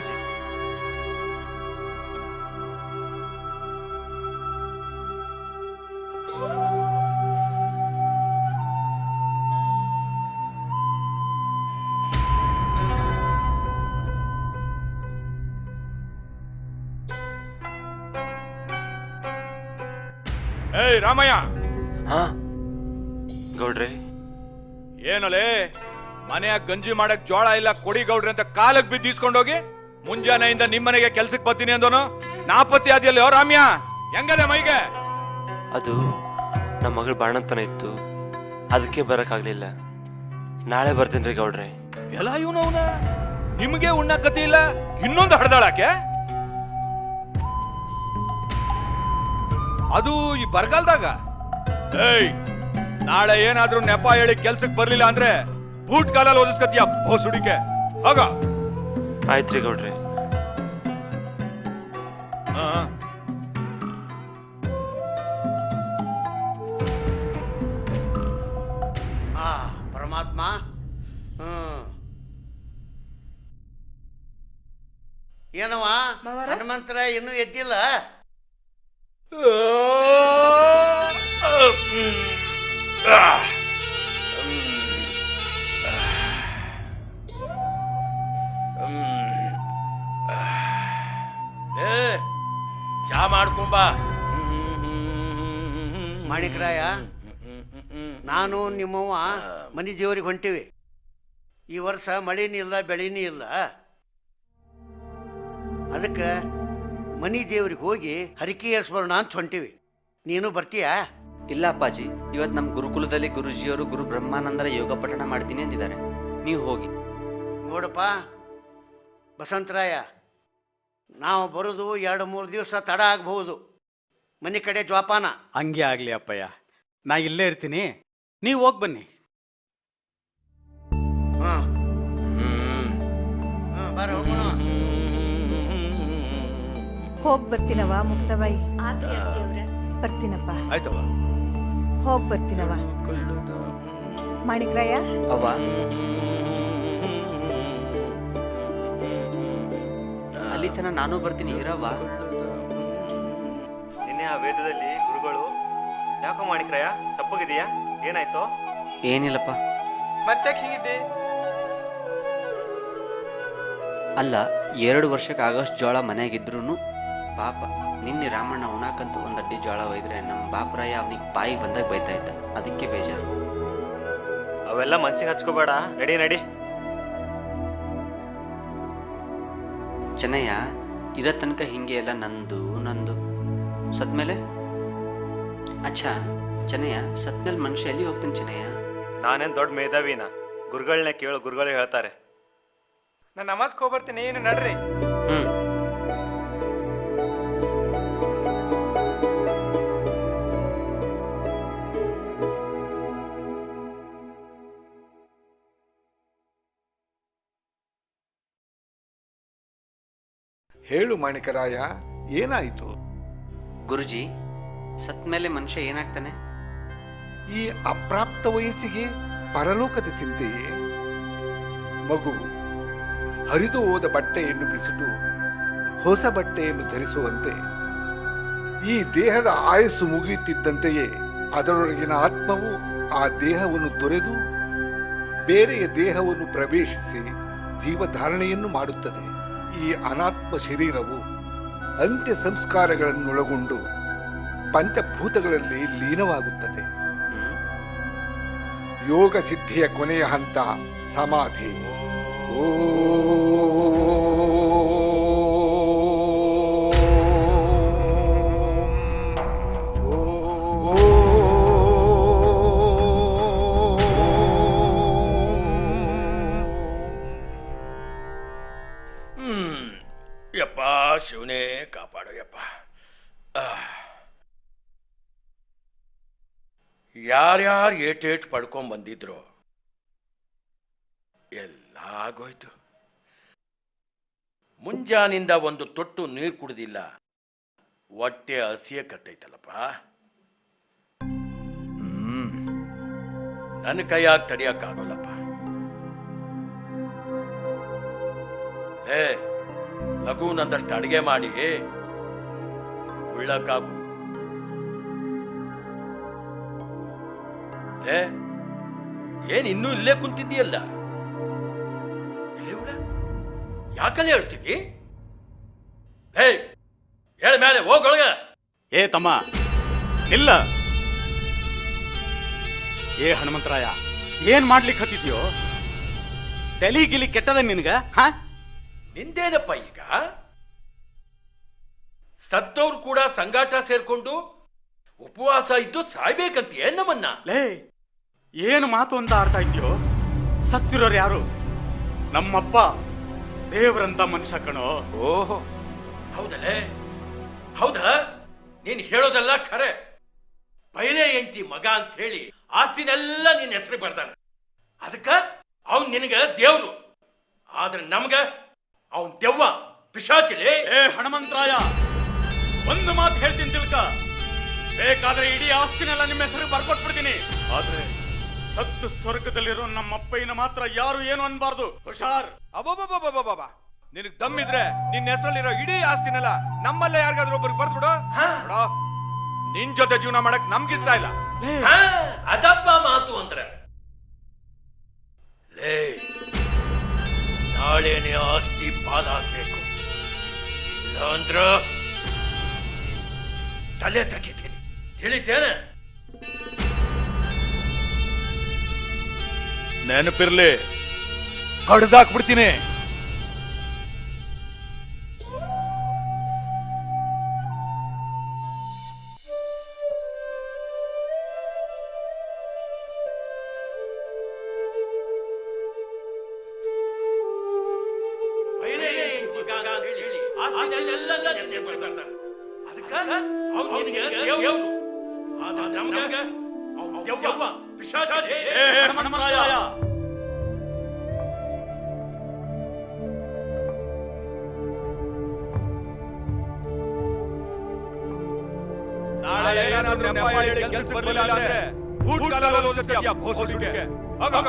ಏಯ್ ರಾಮಯ್ಯ, ಹಾ ಗೌಡ್ರೆ. ಏನಲೇ ಮನೆಯ ಗಂಜಿ ಮಾಡಕ್ ಜೋಳ ಇಲ್ಲ ಕೊಡಿ ಗೌಡ್ರಿ ಅಂತ ಕಾಲಕ್ ಬಿದ್ದು ಈಸ್ಕೊಂಡೋಗಿ ಮುಂಜಾನೆಯಿಂದ ನಿಮ್ಮನೆಗೆ ಕೆಲ್ಸಕ್ಕೆ ಬರ್ತೀನಿ ಅಂದೋನು ನಾಪತ್ತಿ ಆದಿಯಲ್ಲೋ ರಾಮ್ಯ, ಹೆಂಗದೆ ಮೈಗೆ? ಅದು ನಮ್ಮ ಮಗಳ ಬಾಣಂತನ ಇತ್ತು, ಅದಕ್ಕೆ ಬರಕ್ಕಾಗ್ಲಿಲ್ಲ. ನಾಳೆ ಬರ್ತೀನಿ ಗೌಡ್ರೆ. ಎಲ್ಲ ಇವನು ಅವನ ನಿಮ್ಗೆ ಉಣ್ಣಕತಿ ಇಲ್ಲ, ಇನ್ನೊಂದು ಹಡ್ದಾಳಕ್ಕೆ. ಅದು ಈ ಬರಗಾಲದಾಗ. ಏಯ್, ನಾಳೆ ಏನಾದ್ರೂ ನೆಪ ಹೇಳಿ ಕೆಲ್ಸಕ್ಕೆ ಬರ್ಲಿಲ್ಲ ಅಂದ್ರೆ ಬೂಟ್ ಕಾಲಲ್ಲಿ ಓದಿಸ್ಕತಿಯ ಬೋಸುಡಿಕೆ. ಹೋಗ. ಆಯ್ತ್ರಿ ಗೌಡ್ರೆ. ಪರಮಾತ್ಮ. ಏನವ ಹನುಮಂತರ ಇನ್ನೂ ಎದ್ದಿಲ್ಲ? ಚಾ ಮಾಡ್ಕೊಂಬ. ಮಾಣಿಕರಾಯ, ನಾನು ನಿಮ್ಮವ್ವ ಮನಿ ದೇವರಿಗೆ ಹೊಂಟಿವಿ. ಈ ವರ್ಷ ಮಳಿನೂ ಇಲ್ಲ ಬೆಳಿನೂ ಇಲ್ಲ. ಅದಕ್ಕೆ ಮನಿ ದೇವ್ರಿಗೆ ಹೋಗಿ ಹರಿಕೆ ಏರ್ಸ್ಬರೋಣ ಅಂತ ಹೊಂಟಿವಿ. ನೀನು ಬರ್ತೀಯಾ? ಇಲ್ಲ ಅಪ್ಪಾಜಿ, ಇವತ್ತು ನಮ್ಮ ಗುರುಕುಲದಲ್ಲಿ ಗುರುಜಿಯವರು ಗುರು ಬ್ರಹ್ಮಾನಂದರ ಯೋಗ ಪಠಣ ಮಾಡ್ತೀನಿ ಅಂದಿದ್ದಾರೆ. ನೀವು ಹೋಗಿ. ನೋಡಪ್ಪ ಬಸಂತರಾಯ, ನಾವು ಬರೋದು 2-3 ದಿವಸ ತಡ ಆಗಬಹುದು. ಮನೆ ಕಡೆ ಜೋಪಾನ. ಹಂಗೆ ಆಗ್ಲಿ ಅಪ್ಪಯ್ಯ, ನಾ ಇಲ್ಲೇ ಇರ್ತೀನಿ, ನೀವು ಹೋಗಿ ಬನ್ನಿ. ಬಾರ ಹೋಗೋಣ. ಹೋಗ್ ಬರ್ತೀನವ ಮುಕ್ತಬಾಯಿ. ಬರ್ತೀನಪ್ಪ. ಆಯ್ತವ, ಹೋಗ್ ಬರ್ತೀನವ. ಮಾಣಿಕ್ರಾಯ, ಅವ್ವ ಅಲ್ಲಿ ತನ ನಾನು ಬರ್ತೀನಿ ಇರವ್ವ. ನಿನ್ನೆ ಆ ವೇದದಲ್ಲಿ ಗುರುಗಳು ಯಾಕೋ ಮಾಡಿಕ್ರಯ ಸಪ್ಪಗಿದೆಯಾ? ಏನಾಯ್ತು? ಏನಿಲ್ಲಪ್ಪ. ಮತ್ತೆ ಹಿಂಗಿದ್ದಿ? ಅಲ್ಲ, 2 ವರ್ಷಕ್ಕೆ ಆಗಸ್ಟ್ ಜೋಳ ಮನೆಯಾಗಿದ್ರು ಪಾಪ ನಿನ್ನೆ ರಾಮಣ್ಣ ಉಣಾಕಂತ ಒಂದ್ ಅಡ್ಡಿ ಜೋಳ ಒಯ್ದ್ರೆ ನಮ್ಮ ಬಾಪರಾಯ ಅವನಿಗೆ ಬಾಯಿ ಬಂದಾಗ ಬೈತಾ ಇದ್ದ. ಅದಕ್ಕೆ ಬೇಜಾರು. ಅವೆಲ್ಲ ಮನ್ಸಿಗೆ ಹಚ್ಕೋಬೇಡ, ನಡಿ ನಡಿ. ಚೆನ್ನಯ್ಯ, ಇರೋ ತನಕ ಹಿಂಗೆ ಎಲ್ಲ ನಂದು ನಂದು. ಸತ್ಮೇಲೆ ಅಚ್ಚಾ ಚೆನ್ನಯ್ಯ, ಸತ್ಮೇಲೆ ಮನುಷ್ಯ ಎಲ್ಲಿ ಹೋಗ್ತಾನೆ ಚೆನ್ನಯ್ಯ? ನಾನೇನ್ ದೊಡ್ಡ ಮೇಧಾವಿನ? ಗುರುಗಳನ್ನ ಕೇಳು, ಗುರುಗಳು ಹೇಳ್ತಾರೆ. ನಾನು ನಮಾಜ್ಗೆ ಹೋಗ್ಬರ್ತೀನಿ, ಏನು ನಡ್ರಿ. ಹೇಳು ಮಾಣಿಕರಾಯ, ಏನಾಯಿತು? ಗುರುಜಿ, ಸತ್ಮೇಲೆ ಮನುಷ್ಯ ಏನಾಗ್ತಾನೆ? ಈ ಅಪ್ರಾಪ್ತ ವಯಸ್ಸಿಗೆ ಪರಲೋಕದ ಚಿಂತೆಯೇ? ಮಗು ಹರಿದು ಹೋದ ಬಟ್ಟೆಯನ್ನು ಬಿಸಿಟು ಹೊಸ ಬಟ್ಟೆಯನ್ನು ಧರಿಸುವಂತೆ ಈ ದೇಹದ ಆಯಸ್ಸು ಮುಗಿಯುತ್ತಿದ್ದಂತೆಯೇ ಅದರೊಳಗಿನ ಆತ್ಮವು ಆ ದೇಹವನ್ನು ತೊರೆದು ಬೇರೆಯ ದೇಹವನ್ನು ಪ್ರವೇಶಿಸಿ ಜೀವಧಾರಣೆಯನ್ನು ಮಾಡುತ್ತದೆ. ಈ ಅನಾತ್ಮ ಶರೀರವು ಅಂತ್ಯ ಸಂಸ್ಕಾರಗಳನ್ನೊಳಗೊಂಡು ಪಂಚಭೂತಗಳಲ್ಲಿ ಲೀನವಾಗುತ್ತದೆ. ಯೋಗ ಸಿದ್ಧಿಯ ಕೊನೆಯ ಹಂತ ಸಮಾಧಿ. ಯಪ್ಪ ಶಿವನೇ ಕಾಪಾಡು ಯಪ್ಪ. ಯಾರ್ಯಾರು ಏಟೇಟ್ ಪಡ್ಕೊಂಡ್ ಬಂದಿದ್ರು ಎಲ್ಲ ಆಗೋಯ್ತು. ಮುಂಜಾನಿಂದ ಒಂದು ತೊಟ್ಟು ನೀರು ಕುಡ್ದಿಲ್ಲ, ಹೊಟ್ಟೆ ಹಸಿಯ ಕಟ್ಟೈತಲ್ಲಪ್ಪ. ನನ್ನ ಕೈಯಾಗ ತಡಿಯಕ್ಕಾಗೋಲ್ಲಪ್ಪ. ಲಘುನಂದಷ್ಟು ಅಡಿಗೆ ಮಾಡಿ ಉಳ್ಳಕ್ಕಾಗು. ಏನ್ ಇನ್ನೂ ಇಲ್ಲೇ ಕುಂತಿದ್ದೀಯಲ್ಲ? ಯಾಕಲ್ಲಿ ಹೇಳ್ತಿದ್ದಿ? ಹೇಳ ಮೇಲೆ ಹೋಗೊಳಗ. ಏ ತಮ್ಮ ಇಲ್ಲ. ಏ ಹನುಮಂತರಾಯ, ಏನ್ ಮಾಡ್ಲಿಕ್ಕೆ ಹತ್ತಿದ್ಯೋ? ತಲಿ ಗಿಲಿ ಕೆಟ್ಟದ ನಿನ್ಗ? ನಿಂದೇನಪ್ಪ ಈಗ? ಸತ್ತವ್ರು ಕೂಡ ಸಂಗಾಟ ಸೇರ್ಕೊಂಡು ಉಪವಾಸ ಇದ್ದು ಸಾಯ್ಬೇಕಂತೀಯ ನಮ್ಮನ್ನ? ಲೇ, ಏನು ಮಾತು ಅಂತ ಆಡ್ತಾ ಇದ್ಯೋ? ಸತ್ತಿರೋರು ಯಾರು? ನಮ್ಮಪ್ಪ ದೇವರಂತ ಮನುಷ್ಯ ಕಣೋ. ಓಹೋ, ಹೌದಲ್ಲೇ? ಹೌದಾ? ನೀನ್ ಹೇಳೋದೆಲ್ಲ ಖರೆ. ಪೈಲೆ ಎಂಟಿ ಮಗ ಅಂತ ಹೇಳಿ ಆಸ್ತಿನೆಲ್ಲ ನಿನ್ನ ಹೆಸರು ಬರ್ದಾನ. ಅದಕ್ಕ ಅವನ್ ನಿನಗ ದೇವ್ರು, ಆದ್ರೆ ನಮ್ಗ ಅವನ್ ದೆವ್ವ, ಪಿಶಾಚಿಲೆ. ಏ ಹನುಮಂತರಾಯ, ಒಂದು ಮಾತು ಹೇಳ್ತೀನಿ ತಿಳ್ಕ. ಬೇಕಾದ್ರೆ ಇಡೀ ಆಸ್ತಿನೆಲ್ಲ ನಿಮ್ಮ ಹೆಸರು ಬರ್ಕೊಟ್ಬಿಡ್ತೀನಿ. ಆದ್ರೆ ಸತ್ತು ಸ್ವರ್ಗದಲ್ಲಿರೋ ನಮ್ಮಪ್ಪಯ್ಯನ ಮಾತ್ರ ಯಾರು ಏನು ಅನ್ಬಾರ್ದು. ಹುಷಾರ್. ಅಬ್ಬಬ್ಬಬ್ಬಬ್ಬಬ್ಬ, ನಿನಗ್ ದಮ್ಮಿದ್ರೆ ನಿನ್ನ ಹೆಸರಲ್ಲಿರೋ ಇಡೀ ಆಸ್ತಿನೆಲ್ಲ ನಮ್ಮಲ್ಲೇ ಯಾರಿಗಾದ್ರೂ ಒಬ್ಬರಿಗೆ ಬರ್ದ್ಬಿಡು. ನಿನ್ ಜೊತೆ ಜೀವನ ಮಾಡಕ್ ನಮ್ಗಿಷ್ಟ ಇಲ್ಲ. ಅದಪ್ಪ ಮಾತು ಅಂದ್ರೆ ಲೇ, ನಾಳೆನೆ ಆಸ್ತಿ ಪಾಲಾಗ್ಬೇಕು, ಇಲ್ಲ ಅಂದ್ರ ತಲೆ ತೆಗಿತೀನಿ, ತಿಳಿತೇನೆ? ನೆನಪಿರ್ಲಿ, ಕಡ್ದಾಕ್ಬಿಡ್ತೀನಿ. ನಾಳೆ ಏನಾದ್ರೂ ನೆಪ ಹೇಳಿ ಕೆಲ್ಸಕ್ಕೆ ಬರ್ಲಿಲ್ಲ ಅಂದ್ರೆ ಊಟ ಕಾಲಲ್ಲಿ ಹೋಗ್ತೀಯ ಭೋಸಡಿಕೆ. ಹೋಗ.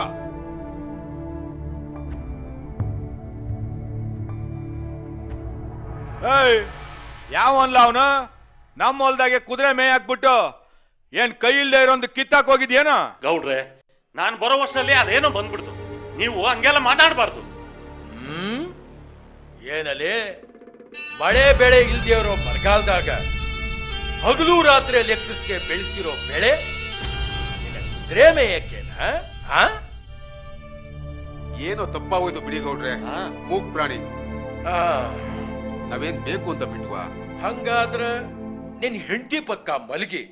ಯಾವನ್ಲ ಅವನು? ನಮ್ಮ ಹೊಲ್ದಾಗೆ ಕುದುರೆ ಮೇಯ್ ಹಾಕ್ಬಿಟ್ಟು ಏನ್ ಕೈ ಇಲ್ದೇ ಇರೋ ಒಂದು ಕಿತ್ತಾಕ್ ಹೋಗಿದ್ಯೇನೋ? ಗೌಡ್ರೆ, ನಾನು ಬರೋ ವರ್ಷದಲ್ಲಿ ಅದೇನೋ ಬಂದ್ಬಿಡ್ತು. ನೀವು ಹಂಗೆಲ್ಲ ಮಾತಾಡಬಾರ್ದು. ಏನಲ್ಲಿ ಮಳೆ ಬೆಳೆ ಇಲ್ದೇ ಇರೋ ಬರಗಾಲದಾಗ ಹಗಲು ರಾತ್ರಿ ಲೆಕ್ಕಕ್ಕೆ ಬೆಳೆಸಿರೋ ಬೆಳೆ ಕುದುರೆ ಮೇಯಕ್ಕೇನ? ಏನೋ ತಪ್ಪಾಗೋಯ್ತು ಬಿಡಿ ಗೌಡ್ರೆ. ಮೂಕ್ ಪ್ರಾಣಿ ನಾವೇನ್ ಬೇಕು ಅಂತ ಬಿಟ್ವಾ? ಹಂಗಾದ್ರ ನಿನ್ ಹೆಂಡತಿ ಪಕ್ಕ ಮಲಗಿ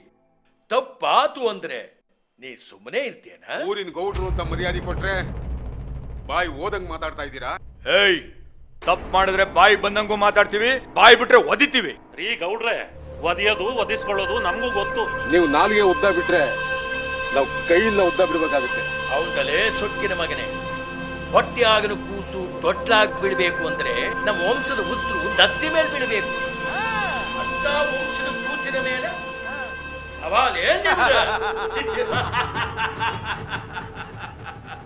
ತಪ್ಪಾತು ಅಂದ್ರೆ ನೀ ಸುಮ್ಮನೆ ಇರ್ತೇನ? ಊರಿನ ಗೌಡ್ರು ಅಂತ ಮರ್ಯಾದೆ ಕೊಟ್ರೆ ಬಾಯಿ ಓದಂಗ್ ಮಾತಾಡ್ತಾ ಇದ್ದೀರಾ? ಏಯ್, ತಪ್ಪು ಮಾಡಿದ್ರೆ ಬಾಯಿ ಬಂದಂಗೂ ಮಾತಾಡ್ತೀವಿ, ಬಾಯಿ ಬಿಟ್ರೆ ಒದಿತೀವಿ. ರೀ ಗೌಡ್ರೆ, ಒದಿಯೋದು ಒದಿಸ್ಕೊಳ್ಳೋದು ನಮಗೂ ಗೊತ್ತು. ನೀವು ನಾಲ್ಗೆ ಉದ್ದ ಬಿಟ್ರೆ ನಾವು ಕೈಯಿಂದ ಉದ್ದ ಬಿಡ್ಬೇಕಾಗುತ್ತೆ. ಹೌದಲೇ ಸೊಕ್ಕಿನ ಮಗನೇ, ಹೊಟ್ಟೆ ಆಗಲು ಕೂಸು ತೊಟ್ಲಾಗಿ ಬಿಡಬೇಕು ಅಂದ್ರೆ ನಮ್ಮ ವಂಶದ ಉಸಿರು ನತ್ತಿ ಮೇಲೆ ಬಿಡಬೇಕು. ಅಂತ ವಂಶದ ಕೂಸಿನ ಮೇಲೆ ಸವಾಲೇನ್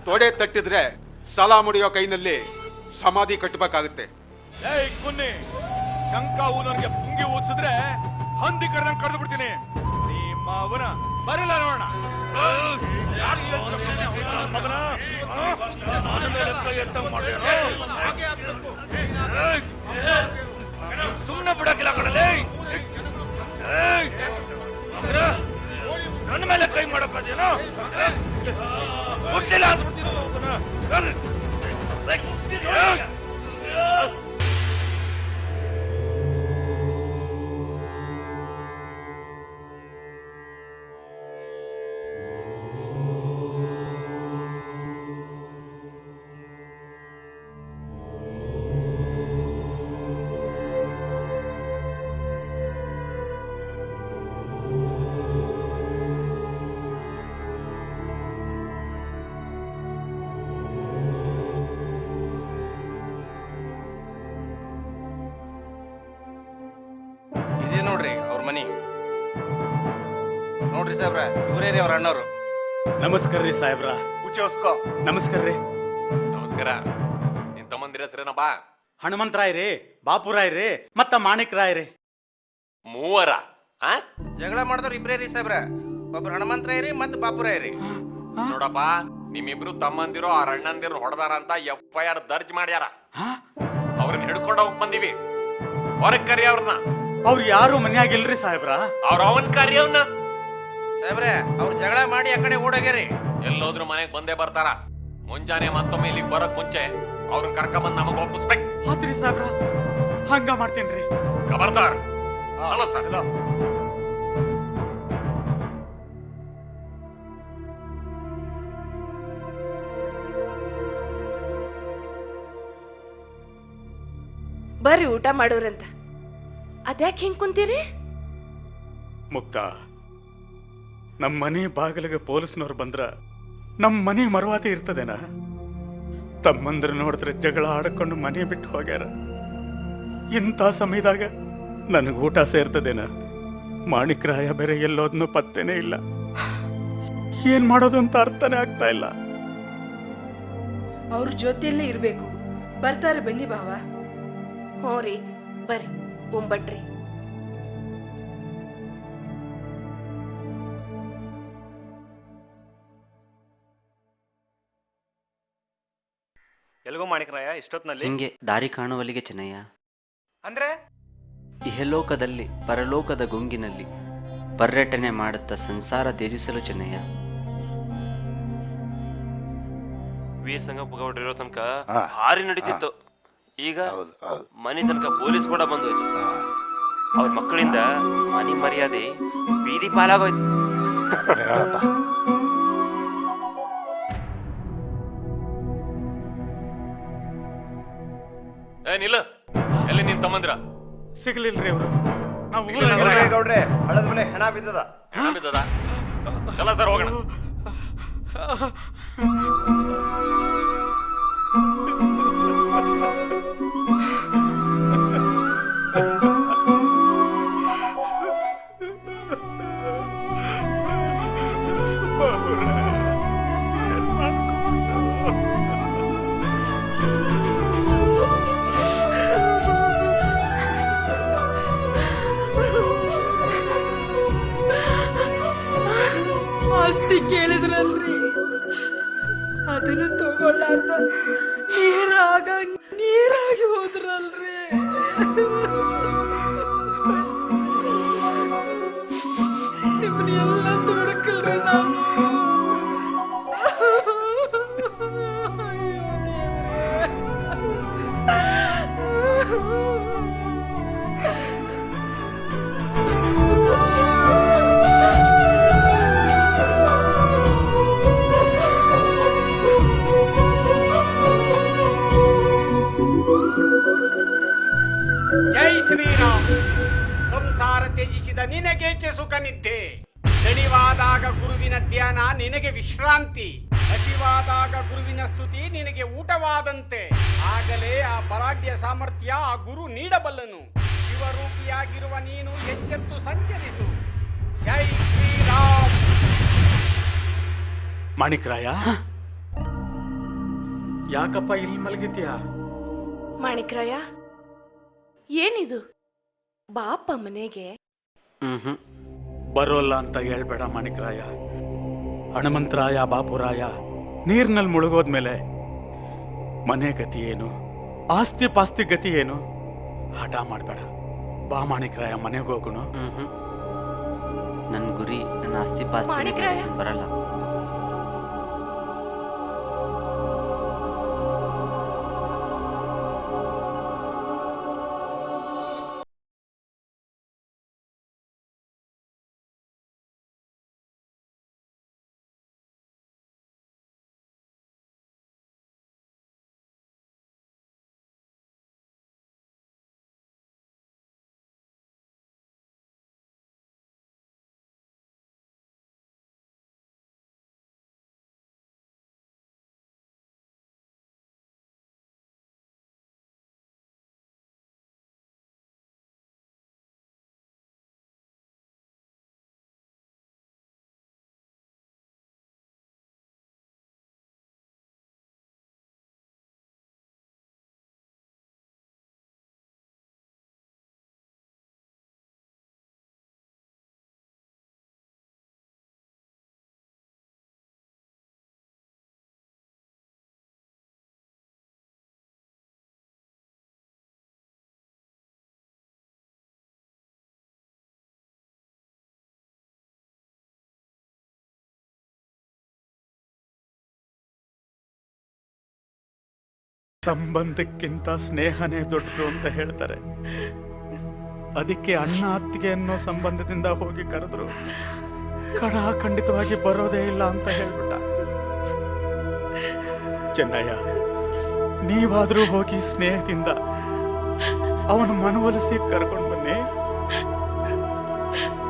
ತೊಡೆ ತಟ್ಟಿದ್ರೆ ಸಾಲ ಮುಡಿಯೋ ಕೈನಲ್ಲಿ ಸಮಾಧಿ ಕಟ್ಟಬೇಕಾಗುತ್ತೆ. ಏಯ್ ಕುನ್ನಿ, ಶಂಕ ಊನವ್ರಿಗೆ ಪುಂಗಿ ಊದಿಸಿದ್ರೆ ಹಂದಿ ಕಡ್ದಂಗ್ ಕಡ್ದು ಬಿಡ್ತೀನಿ. ನಿಮ್ಮ ಅವನ ಬರಲ್ಲ ನೋಡೋಣ. ಸುಮ್ಮನೆ ಬಿಡಕ್ಕಿಲ್ಲ ಕಡಲೆ. ನನ್ನ ಮೇಲೆ ಕೈ ಮಾಡಕ್ಕೇನೋ ಗೊತ್ತಿಲ್ಲ ಅಂದ್ಬಿಡ್ತೀನಿ. ನೋಡ್ರಿ ಅವ್ರ ಮನಿ ನೋಡ್ರಿ ಸಾಹೇಬ್ರ, ಇವರೇ ರೀ ಅವ್ರ ಅಣ್ಣವ್ರು. ನಮಸ್ಕಾರ ರೀ ಸಾಹೇಬ್ರ. ನಮಸ್ಕಾರ ರೀ. ನಮಸ್ಕಾರ. ನಿನ್ ತಮ್ಮಂದಿರ ಹೆಸರೇನಪ್ಪ? ಹನುಮಂತರಾಯ್ ರೀ, ಬಾಪುರಾಯ್ ರೀ, ಮತ್ತ ಮಾಣಿಕರಾಯ್ ರೀ. ಮೂವರ ಜಗಳ ಮಾಡಿದವ್ರು ಇಬ್ರೇ ರೀ ಸಾಹೇಬ್ರ. ಒಬ್ರು ಹನುಮಂತರಾಯ್ ರೀ, ಮತ್ ಬಾಪುರಾಯ್ ರೀ. ನೋಡಪ್ಪ, ನಿಮ್ಮಿಬ್ರು ತಮ್ಮಂದಿರೋ ಆ ಅಣ್ಣಂದಿರು ಹೊಡೆದಾರ ಅಂತ FIR ದರ್ಜ್ ಮಾಡ್ಯಾರ. ಅವ್ರನ್ನ ಹಿಡ್ಕೊಂಡ ಹೋಗ್ ಬಂದಿವಿ. ಹೊರಗ್ ಕರಿ ಅವ್ರನ್ನ. ಅವ್ರು ಯಾರು ಮನ್ಯಾಗಿಲ್ರಿ ಸಾಹೇಬ್ರ. ಅವ್ರ ಅವನ್ ಕರಿ ಅವ್ನ. ಸಾಹೇಬ್ರೆ, ಅವ್ರು ಜಗಳ ಮಾಡಿ ಆ ಕಡೆ ಓಡೋಗ್ಯಾರಿ. ಎಲ್ಲೋದ್ರು ಮನೆಗ್ ಬಂದೇ ಬರ್ತಾರ. ಮುಂಜಾನೆ ಮತ್ತೊಮ್ಮೆ ಇಲ್ಲಿಗೆ ಬರಕ್ ಮುಂಚೆ ಅವ್ರನ್ನ ಕರ್ಕೊಂಬಂದ್ ನಮಗ್ ಒಪ್ಪಿಸ್ಬೇಕು. ಆತ್ರಿ ಸಾಹೇಬ್ರ, ಹಂಗ ಮಾಡ್ತೇನ್ರಿ. ಖಬರ್ದಾರ್. Hello sir. ಬರ್ರಿ ಊಟ ಮಾಡೋರಂತ. ಅದ್ಯಾಕೆ ಹಿಂಗ್ ಕುಂತೀರಿ? ಮುಕ್ತ, ನಮ್ಮ ಮನೆ ಬಾಗಿಲಿಗೆ ಪೊಲೀಸ್ನವ್ರು ಬಂದ್ರ ನಮ್ಮ ಮನೆ ಮರವಾದಿ ಇರ್ತದೇನ? ತಮ್ಮಂದ್ರ ನೋಡಿದ್ರೆ ಜಗಳ ಆಡ್ಕೊಂಡು ಮನೆ ಬಿಟ್ಟು ಹೋಗ್ಯಾರ. ಇಂಥ ಸಮಯದಾಗ ನನಗೆ ಊಟ ಸೇರ್ತದೇನ? ಮಾಣಿಕರಾಯ ಬೇರೆ ಎಲ್ಲೋದ್ನು ಪತ್ತೇನೇ ಇಲ್ಲ. ಏನ್ ಮಾಡೋದು ಅಂತ ಅರ್ಥನೇ ಆಗ್ತಾ ಇಲ್ಲ. ಅವ್ರ ಜೊತೆಯಲ್ಲೇ ಇರ್ಬೇಕು. ಬರ್ತಾರೆ, ಬನ್ನಿ ಭಾವ. ಹ್ಞೂ ರೀ, ಬರ್ರಿ ಉಂಬಟ್ರಿ. ಎಲ್ಗೋ ಮಾಣಿಕರಾಯ ಇಷ್ಟೊತ್ನಲ್ಲಿ? ಹಿಂಗೆ ದಾರಿ ಕಾಣುವಲ್ಲಿಗೆ ಚೆನ್ನಯ್ಯ. ಅಂದ್ರೆ ಇಹಲೋಕದಲ್ಲಿ ಪರಲೋಕದ ಗುಂಗಿನಲ್ಲಿ ಪರ್ಯಟನೆ ಮಾಡುತ್ತಾ ಸಂಸಾರ ತ್ಯಜಿಸಲು ಚೆನ್ನಯ್ಯ. ವೀರ್ ಸಂಗಪ್ಪ ಗೌಡ್ರು ಇರೋ ತನಕ ಭಾರಿ ನಡೀತಿತ್ತು. ಈಗ ಮನೆ ತನಕ ಪೊಲೀಸ್ ಕೂಡ ಬಂದೋಯ್ತು. ಅವ್ರ ಮಕ್ಕಳಿಂದ ಮನಿ ಮರ್ಯಾದೆ ಬೀದಿ ಪಾಲಾಗೋಯ್ತು. ನಿಲ್ಲ, ಎಲ್ಲಿ ನಿನ್ ತಮ್ಮಂದ್ರ? ಸಿಗ್ಲಿಲ್ರಿ ಅವರು. ಗೌಡ್ರೆ ಹಳದ ಮನೆ ಹೆಣ ಬಿದ್ದದ. ಹೆಣ ಬಿದ್ದದ? ಚಲ ಸರ್ ಹೋಗೋಣ. ಆಸ್ತಿ ಕೇಳಿದ್ರಲ್ರಿ, ಅದನ್ನು ತಗೊಳ್ಳಾರ್ದ ನೀರಾಗಿ ಹೋದ್ರಲ್ರಿ. ನಿಮ್ಮನ್ನೆಲ್ಲ ದುಡುಕಲ್ರಿ ನಾನು. ಜೈ ಶ್ರೀರಾಮ್. ಸಂಸಾರ ತ್ಯಜಿಸಿದ ನಿನಗೇಕೆ ಸುಖ ನಿದ್ದೆ? ದಣಿವಾದಾಗ ಗುರುವಿನ ಧ್ಯಾನ ನಿನಗೆ ವಿಶ್ರಾಂತಿ, ಹಸಿವಾದಾಗ ಗುರುವಿನ ಸ್ತುತಿ ನಿನಗೆ ಊಟವಾದಂತೆ. ಆಗಲೇ ಆ ಬಲಾಢ್ಯ ಸಾಮರ್ಥ್ಯ ಆ ಗುರು ನೀಡಬಲ್ಲನು. ಶಿವರೂಪಿಯಾಗಿರುವ ನೀನು ಎಚ್ಚೆತ್ತು ಸಂಚರಿಸು. ಜೈ ಶ್ರೀರಾಮ್. ಮಾಣಿಕರಾಯ, ಯಾಕಪ್ಪ ಇಲ್ಲಿ ಮಲಗಿದ್ಯಾ? ಮಾಣಿಕ್ರಾಯ, ಏನಿದು? ಬಾಪ ಮನೆಗೆ. ಬರೋಲ್ಲ ಅಂತ ಹೇಳ್ಬೇಡ ಮಾಣಿಕರಾಯ. ಹನುಮಂತರಾಯ ಬಾಪುರಾಯ ನೀರ್ನಲ್ಲಿ ಮುಳುಗೋದ್ಮೇಲೆ ಮನೆ ಗತಿ ಏನು, ಆಸ್ತಿ ಪಾಸ್ತಿ ಗತಿ ಏನು? ಹಠ ಮಾಡಬೇಡ, ಬಾ ಮಾಣಿಕರಾಯ, ಮನೆಗೆ ಹೋಗೋಣ. ನನ್ನ ಗುರಿ ನನ್ನ ಆಸ್ತಿ ಪಾಸ್ತಿ ಬರಲ್ಲ. ಸಂಬಂಧಕ್ಕಿಂತ ಸ್ನೇಹನೇ ದೊಡ್ಡದು ಅಂತ ಹೇಳ್ತಾರೆ. ಅದಕ್ಕೆ ಅಣ್ಣ ಅತ್ತಿಗೆ ಅನ್ನೋ ಸಂಬಂಧದಿಂದ ಹೋಗಿ ಕರೆದ್ರು ಖಂಡಿತವಾಗಿ ಬರೋದೇ ಇಲ್ಲ ಅಂತ ಹೇಳ್ಬಿಟ್ಟ. ಚೆನ್ನಯ್ಯ, ನೀವಾದ್ರೂ ಹೋಗಿ ಸ್ನೇಹದಿಂದ ಅವನ ಮನವೊಲಿಸಿ ಕರ್ಕೊಂಡು ಬನ್ನಿ.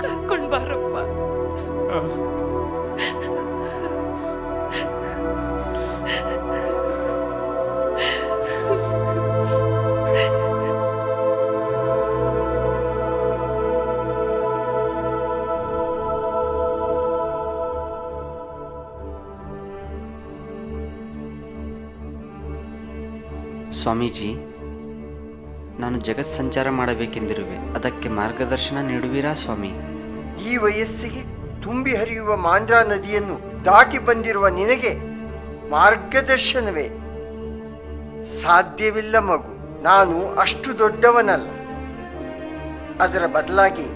ಕರ್ಕೊಂಡು ಬಾರಪ್ಪ. ಸ್ವಾಮೀಜಿ, ನಾನು ಜಗತ್ ಸಂಚಾರ ಮಾಡಬೇಕೆಂದಿರುವೆ, ಅದಕ್ಕೆ ಮಾರ್ಗದರ್ಶನ ನೀಡುವಿರಾ ಸ್ವಾಮಿ? ಈ ವಯಸ್ಸಿಗೆ ತುಂಬಿ ಹರಿಯುವ ಮಾಂದ್ರಾ ನದಿಯನ್ನು ದಾಟಿ ಬಂದಿರುವ ನಿನಗೆ ಮಾರ್ಗದರ್ಶನವೇ? ಸಾಧ್ಯವಿಲ್ಲ ಮಗು, ನಾನು ಅಷ್ಟು ದೊಡ್ಡವನಲ್ಲ. ಅದರ ಬದಲಾಗಿ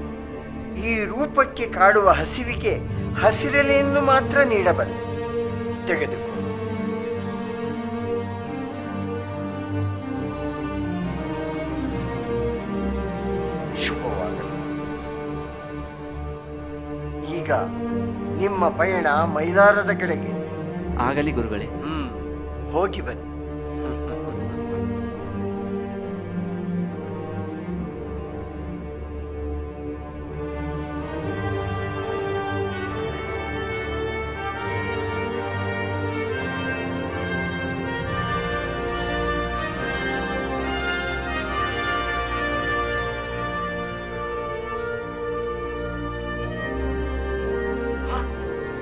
ಈ ರೂಪಕ್ಕೆ ಕಾಡುವ ಹಸಿವಿಗೆ ಹಸಿರೆಲೆಯನ್ನು ಮಾತ್ರ ನೀಡಬಲ್ಲೆ. ತೆಗೆದುಕೋ. ಶುಭವಾಗಲಿ. ಈಗ ನಿಮ್ಮ ಪಯಣ ಮೈಲಾರದ ಕಡೆಗೆ. ಆಗಲಿ ಗುರುಗಳೇ. ಹೋಗಿ ಬನ್ನಿ.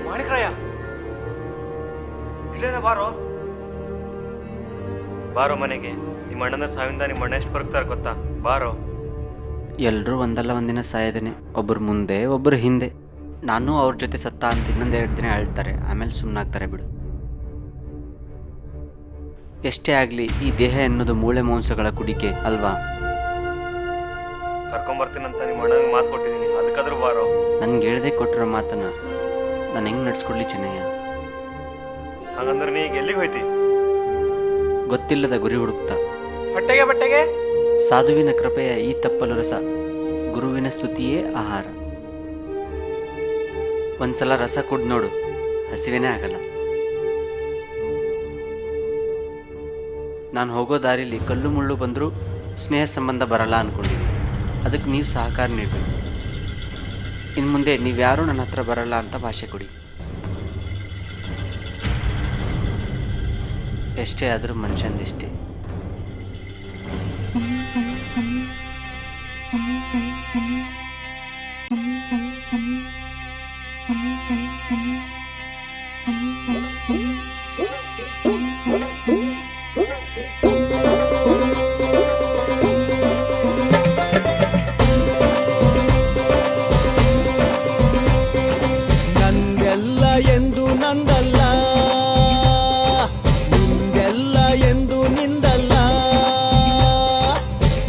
ಮಾಣಿಕ್ರಾಯ, ಇಲ್ಲೇನ ಬಾರೋ ಬಾರೋ ಮನೆಗೆ. ನಿಮ್ಮ ಅಣ್ಣನ ಸಾವಿಂದ ನಿಮ್ಮ ಅಣ್ಣ ಎಷ್ಟು ಬರುತ್ತಾರೆ ಗೊತ್ತಾ? ಬಾರೋ. ಎಲ್ಲರೂ ಒಂದಲ್ಲ ಒಂದಿನ ಸಾಯೋದೇನೆ, ಒಬ್ಬರು ಮುಂದೆ ಒಬ್ಬರು ಹಿಂದೆ. ನಾನು ಅವ್ರ ಜೊತೆ ಸತ್ತ ಅಂತ ಇನ್ನೊಂದೆರಡು ದಿನ ಹೇಳ್ತಾರೆ, ಆಮೇಲೆ ಸುಮ್ಮನಾಗ್ತಾರೆ ಬಿಡು. ಎಷ್ಟೇ ಆಗಲಿ ಈ ದೇಹ ಎನ್ನುವುದು ಮೂಳೆ ಮಾಂಸಗಳ ಕುಡಿಕೆ ಅಲ್ವಾ? ಕರ್ಕೊಂಬರ್ತೀನಂತ ನಿಮ್ಮ ಅಣ್ಣನಿಗೆ ಮಾತು ಕೊಟ್ಟಿದ್ದೀನಿ, ಅದಕ್ಕಾದ್ರೂ ಬಾರೋ. ನನ್ಗೆ ಹೇಳ್ದೆ ಕೊಟ್ಟಿರೋ ಮಾತನ್ನ ನಾನು ಹೆಂಗ್ ನಡ್ಸ್ಕೊಡ್ಲಿ ಚೆನ್ನಯ್ಯ? ಹಾಗಂದ್ರೆ ನೀ ಈಗ ಎಲ್ಲಿಗೆ ಹೋಯ್ತಿ? ಗೊತ್ತಿಲ್ಲದ ಗುರಿ ಹುಡುಕ್ತಾ. ಹೊಟ್ಟೆಗೆ ಬಟ್ಟೆಗೆ ಸಾಧುವಿನ ಕೃಪೆಯ ಈ ತಪ್ಪಲು ರಸ, ಗುರುವಿನ ಸ್ತುತಿಯೇ ಆಹಾರ. ಒಂದ್ಸಲ ರಸ ಕುಡ್ ನೋಡು, ಹಸಿವೇನೇ ಆಗಲ್ಲ. ನಾನು ಹೋಗೋ ದಾರಿಲಿ ಕಲ್ಲು ಮುಳ್ಳು ಬಂದರೂ ಸ್ನೇಹ ಸಂಬಂಧ ಬರಲ್ಲ ಅನ್ಕೊಂಡಿದ್ದೀನಿ. ಅದಕ್ಕೆ ನೀವು ಸಹಕಾರ ನೀಡಬೇಕು. ಇನ್ನು ಮುಂದೆ ನೀವ್ಯಾರೂ ನನ್ನ ಹತ್ರ ಬರಲ್ಲ ಅಂತ ಭಾಷೆ ಕೊಡಿ. ಎಷ್ಟೇ ಆದರೂ ಮನುಷ್ಯಂದಿಷ್ಟೇ. ನಂದೆಲ್ಲ ಎಂದು ನಂದಲ್ಲ, ನಿಂದೆಲ್ಲ ಎಂದು ನಿಂದಲ್ಲ.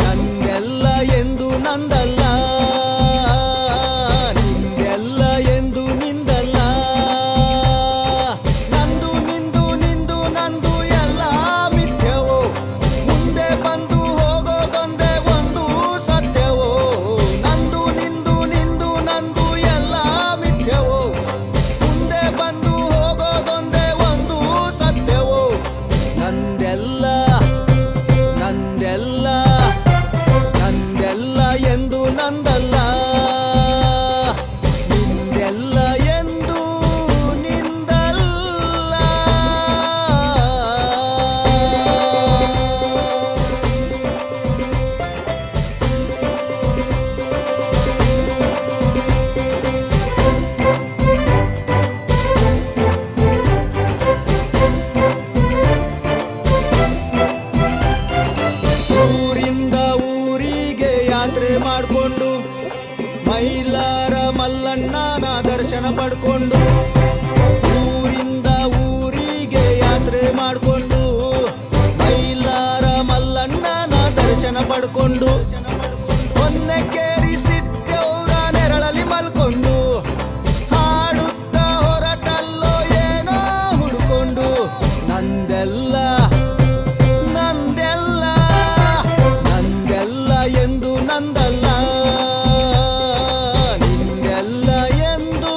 ನಂದೆಲ್ಲ ಎಂದು ನಂದಲ್ಲ, ನಿಂದೆಲ್ಲ ಎಂದು ನಿಂದಲ್ಲ. ನಂದು ನಿಂದು ನಿಂದು ನಂದು ಎಲ್ಲ ಮಿಥ್ಯವೋ, ಮುಂದೆ ಬಂದು ಹೋಗೋದೊಂದೇ ಒಂದು ಸತ್ಯವೋ. ನಂದು ನಿಂದು ನಿಂದು ನಂದು ಎಲ್ಲ ಮಿಥ್ಯವೋ, ಮುಂದೆ ಬಂದು ಹೋಗೋದೊಂದೇ ಒಂದು ಸತ್ಯವೋ. ನಂದೆಲ್ಲ ನಂದೆಲ್ಲ ನಂದೆಲ್ಲ ಎಂದು ನಂದಲ್ಲ, ನಿಂದೆಲ್ಲ ಎಂದು ನಿಂದಲ್ಲ. ಊರಿಂದ ಊರಿಗೆ ಯಾತ್ರೆ ಮಾಡಿಕೊಂಡು ಮೈಲಾರ ಮಲ್ಲಣ್ಣನ ದರ್ಶನ ಪಡ್ಕೊಂಡು. ಊರಿಂದ ಊರಿಗೆ ಯಾತ್ರೆ ಮಾಡಿಕೊಂಡು ಮೈಲಾರ ಮಲ್ಲಣ್ಣನ ದರ್ಶನ ಪಡ್ಕೊಂಡು. ಹೊನ್ನೆಕೇರಿ ಸಿದ್ದವ್ರ ನೆರಳಲ್ಲಿ ಮಲ್ಕೊಂಡು ಹಾಡುತ್ತಾ ಹೊರಟಲ್ಲೋ ಏನೋ ಹುಡ್ಕೊಂಡು. ನಂದೆಲ್ಲ ನಂದೆಲ್ಲ ನಂದೆಲ್ಲ ಎಂದು ನಂದಲ್ಲ, ನಿಂದೆಲ್ಲ ಎಂದು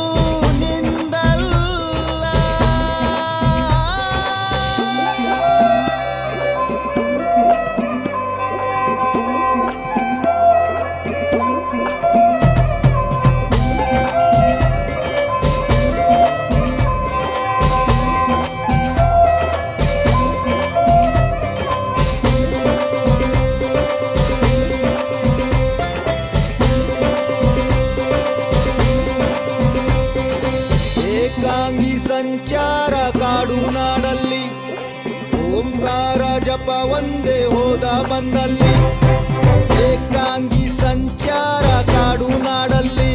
ನಿಂದಲ್ಲ. ಏಕಾಂಗಿ ಸಂಚಾರ ಕಾಡು ನಾಡಲ್ಲಿ, ಓಂಕಾರ ಜಪ ಒಂದೇ ಹೋದ ಬಂದಲ್ಲಿ. ಏಕಾಂಗಿ ಸಂಚಾರ ಕಾಡು ನಾಡಲ್ಲಿ,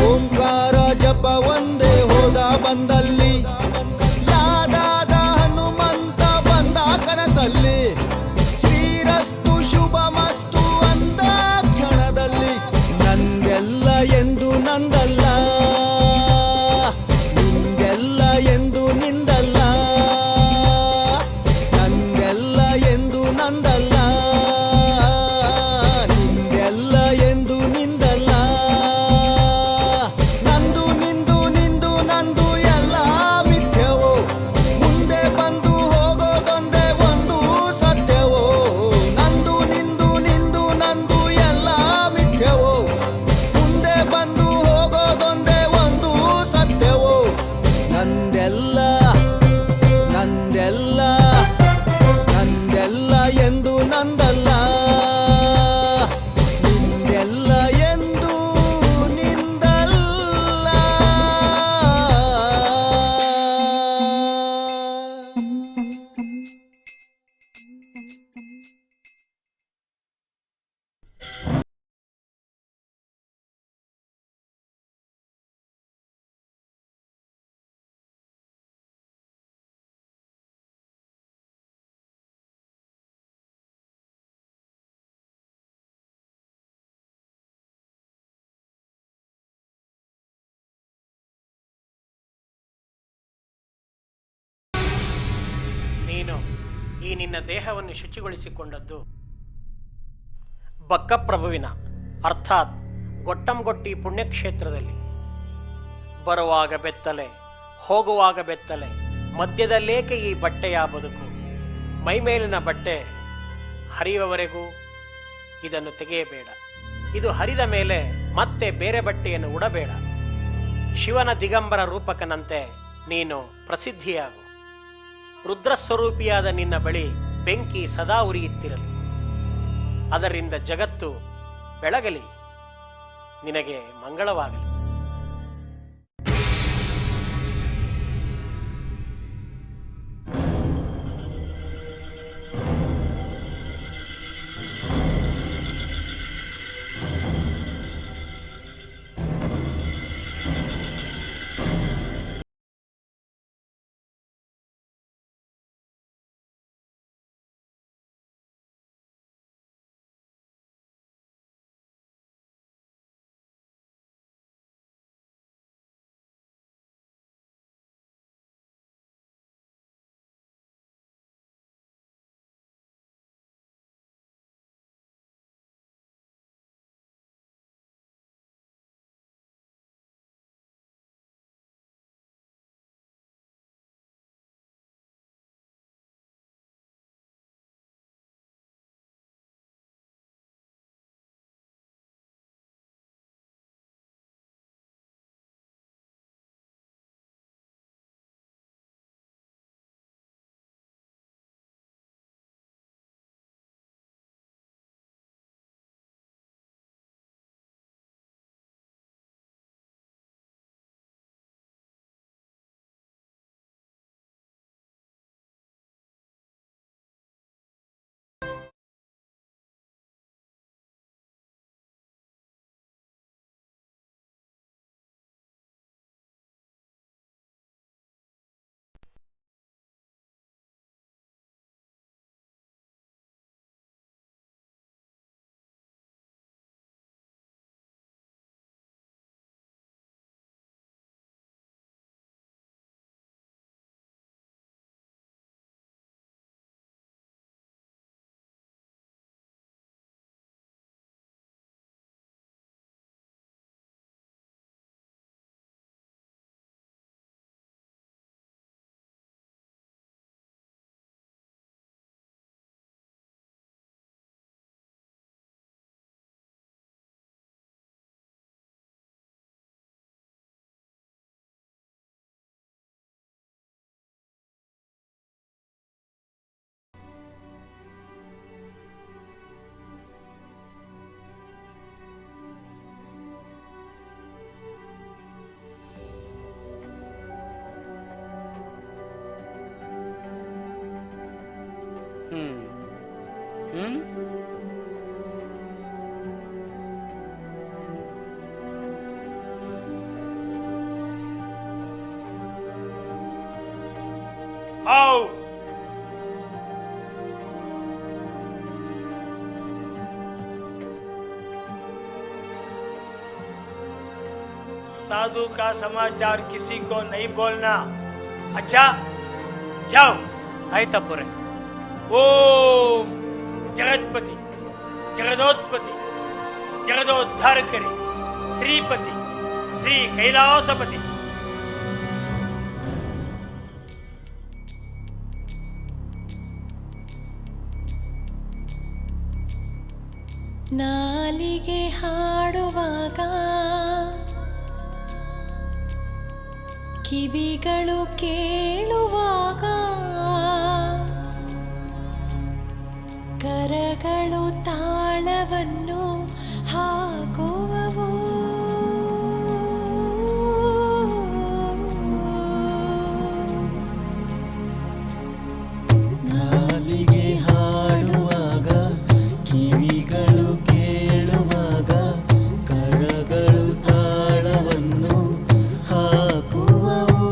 ಓಂಕಾರ ಜಪ ಒಂದೇ ಹೋದ ಬಂದಲ್ಲಿ. ಯಾದಾದ ಹನುಮಂತ ಬಂದ ಕನಸಲ್ಲಿ, ನೀನು ಈ ನಿನ್ನ ದೇಹವನ್ನು ಶುಚಿಗೊಳಿಸಿಕೊಂಡದ್ದು ಬಕ್ಕಪ್ರಭುವಿನ ಅರ್ಥಾತ್ ಗೊಟ್ಟಂಗೊಟ್ಟಿ ಪುಣ್ಯಕ್ಷೇತ್ರದಲ್ಲಿ. ಬರುವಾಗ ಬೆತ್ತಲೆ, ಹೋಗುವಾಗ ಬೆತ್ತಲೆ, ಮಧ್ಯದಲ್ಲೇಕೆ ಈ ಬಟ್ಟೆಯ ಬದುಕು? ಮೈಮೇಲಿನ ಬಟ್ಟೆ ಹರಿಯುವವರೆಗೂ ಇದನ್ನು ತೆಗೆಯಬೇಡ. ಇದು ಹರಿದ ಮೇಲೆ ಮತ್ತೆ ಬೇರೆ ಬಟ್ಟೆಯನ್ನು ಉಡಬೇಡ. ಶಿವನ ದಿಗಂಬರ ರೂಪಕನಂತೆ ನೀನು ಪ್ರಸಿದ್ಧಿಯಾಗು. ರುದ್ರಸ್ವರೂಪಿಯಾದ ನಿನ್ನ ಬಳಿ ಬೆಂಕಿ ಸದಾ ಉರಿಯುತ್ತಿರಲಿ. ಅದರಿಂದ ಜಗತ್ತು ಬೆಳಗಲಿ, ನಿನಗೆ ಮಂಗಳವಾಗಲಿ. आओ साधु का समाचार किसी को नहीं बोलना। अच्छा जाओ। आयता पुरे। ओम जगतपति जगदोत्पति जगदोद्धारकरी श्रीपति श्री कैलासपति ನಾಲಿಗೆ ಹಾಡುವಾಗ ಕಿವಿಗಳು ಕೇಳುವಾಗ ಕರಗಳು ತಾಳವನ್ನು ಹಾಕುವವು. ನಾಲಿಗೆ ಹಾಡುವಾಗ ಕಿವಿಗಳು ಕೇಳುವಾಗ ಕರಗಳು ತಾಳವನ್ನು ಹಾಕುವವು.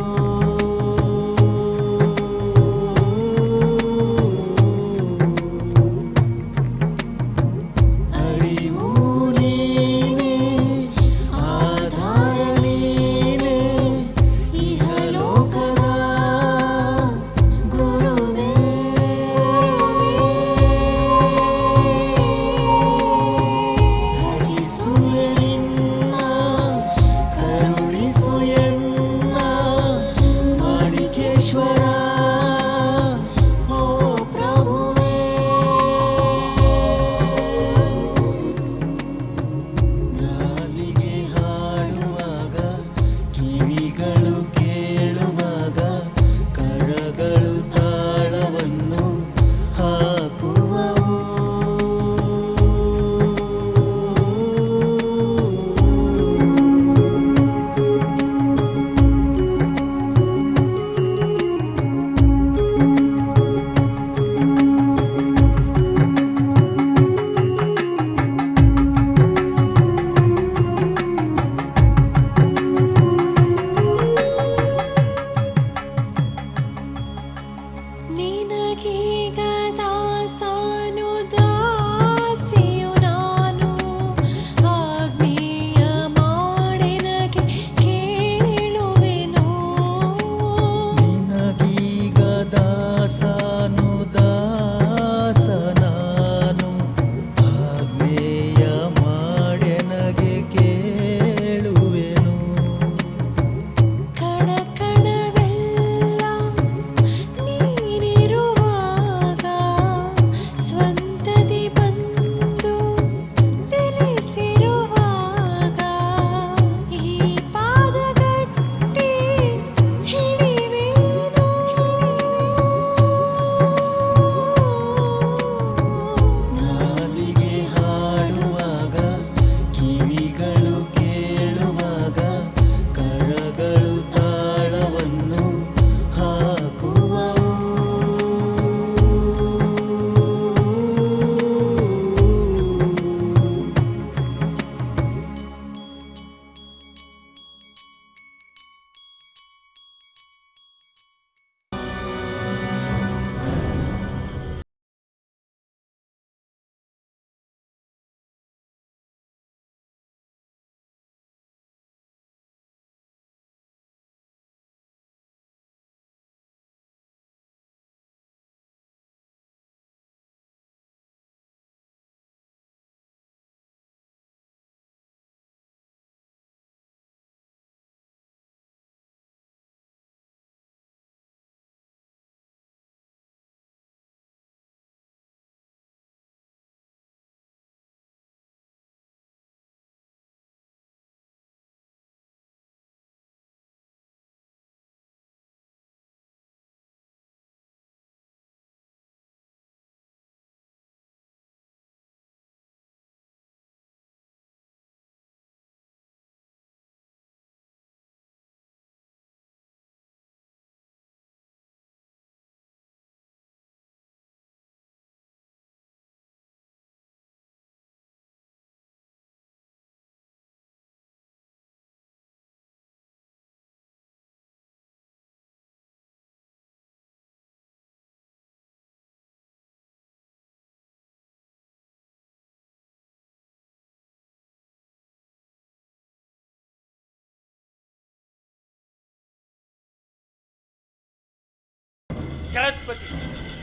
ಜಗತ್ಪತಿ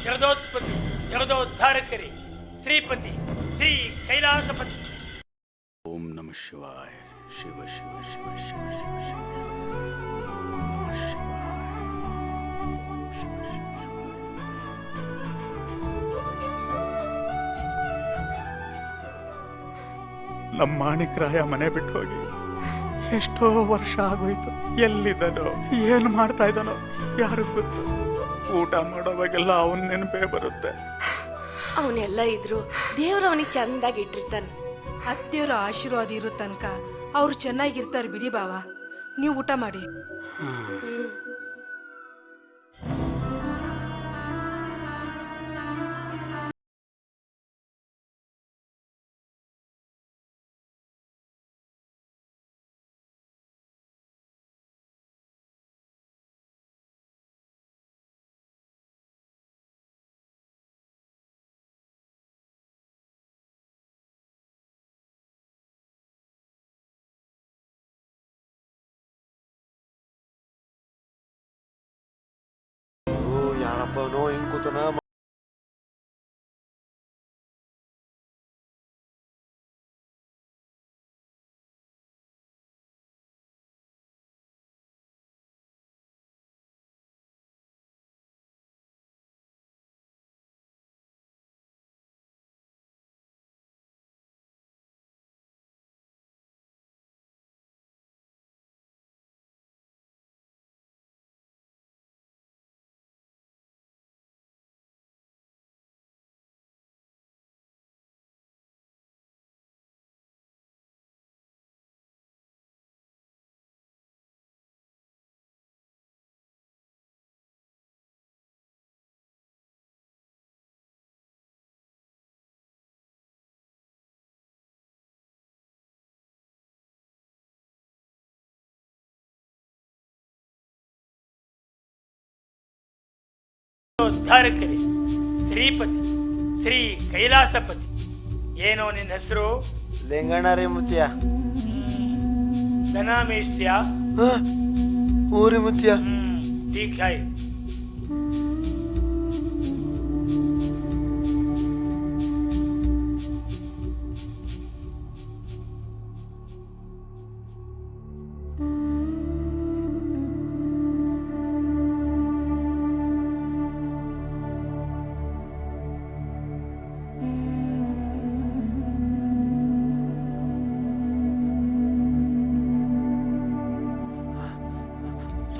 ಜಗದೋತ್ಪತಿ ಜಗದೋದ್ಧಾರಕರೇ ಶ್ರೀಪತಿ ಶ್ರೀ ಕೈಲಾಸಪತಿ. ಓಂ ನಮಃ ಶಿವಾಯ. ಶಿವ ಶಿವ ಶಿವ ಶಿವ ಶಿವ ಶಿವ. ಓಂ ನಮಃ ಶಿವಾಯ. ಶಿವ ಶಿವ ಶಿವ. ನಮ್ಮ ಮಾಣಿಕ್ರಾಯ ಮನೆ ಬಿಟ್ಟು ಹೋಗಿ ಎಷ್ಟೋ ವರ್ಷ ಆಗೋಯ್ತು. ಎಲ್ಲಿದ್ದಾನೋ ಏನು ಮಾಡ್ತಾ ಇದ್ದಾನೋ ಯಾರಿಗೂ ಗೊತ್ತು. ಊಟ ಮಾಡೋವಾಗೆಲ್ಲ ಅವನ ನೆನಪೇ ಬರುತ್ತೆ. ಅವನೆಲ್ಲ ಇದ್ರು ದೇವ್ರ ಅವನಿಗೆ ಚಂದಾಗಿ ಇಟ್ಟಿರ್ತಾನೆ. ಅತ್ತೆಯವರ ಆಶೀರ್ವಾದ ಇರೋ ತನಕ ಅವ್ರು ಚೆನ್ನಾಗಿರ್ತಾರೆ ಬಿಡಿ ಬಾವ. ನೀವು ಊಟ ಮಾಡಿ. ಯಾರಪ್ಪನೋ ಹಿಂಗ್ ಕೂತನ. ಉದ್ಧಾರಕರೇ ಶ್ರೀಪತಿ ಶ್ರೀ ಕೈಲಾಸಪತಿ. ಏನೋ ನಿನ್ನ ಹೆಸರು? ಲಿಂಗಣ್ಣ ರೀ ಮುತ್ಯ. ದನ ಮೇಷ್ಟ್ಯಾ? ಊರಿ ಮುತ್ಯ. ठीक है.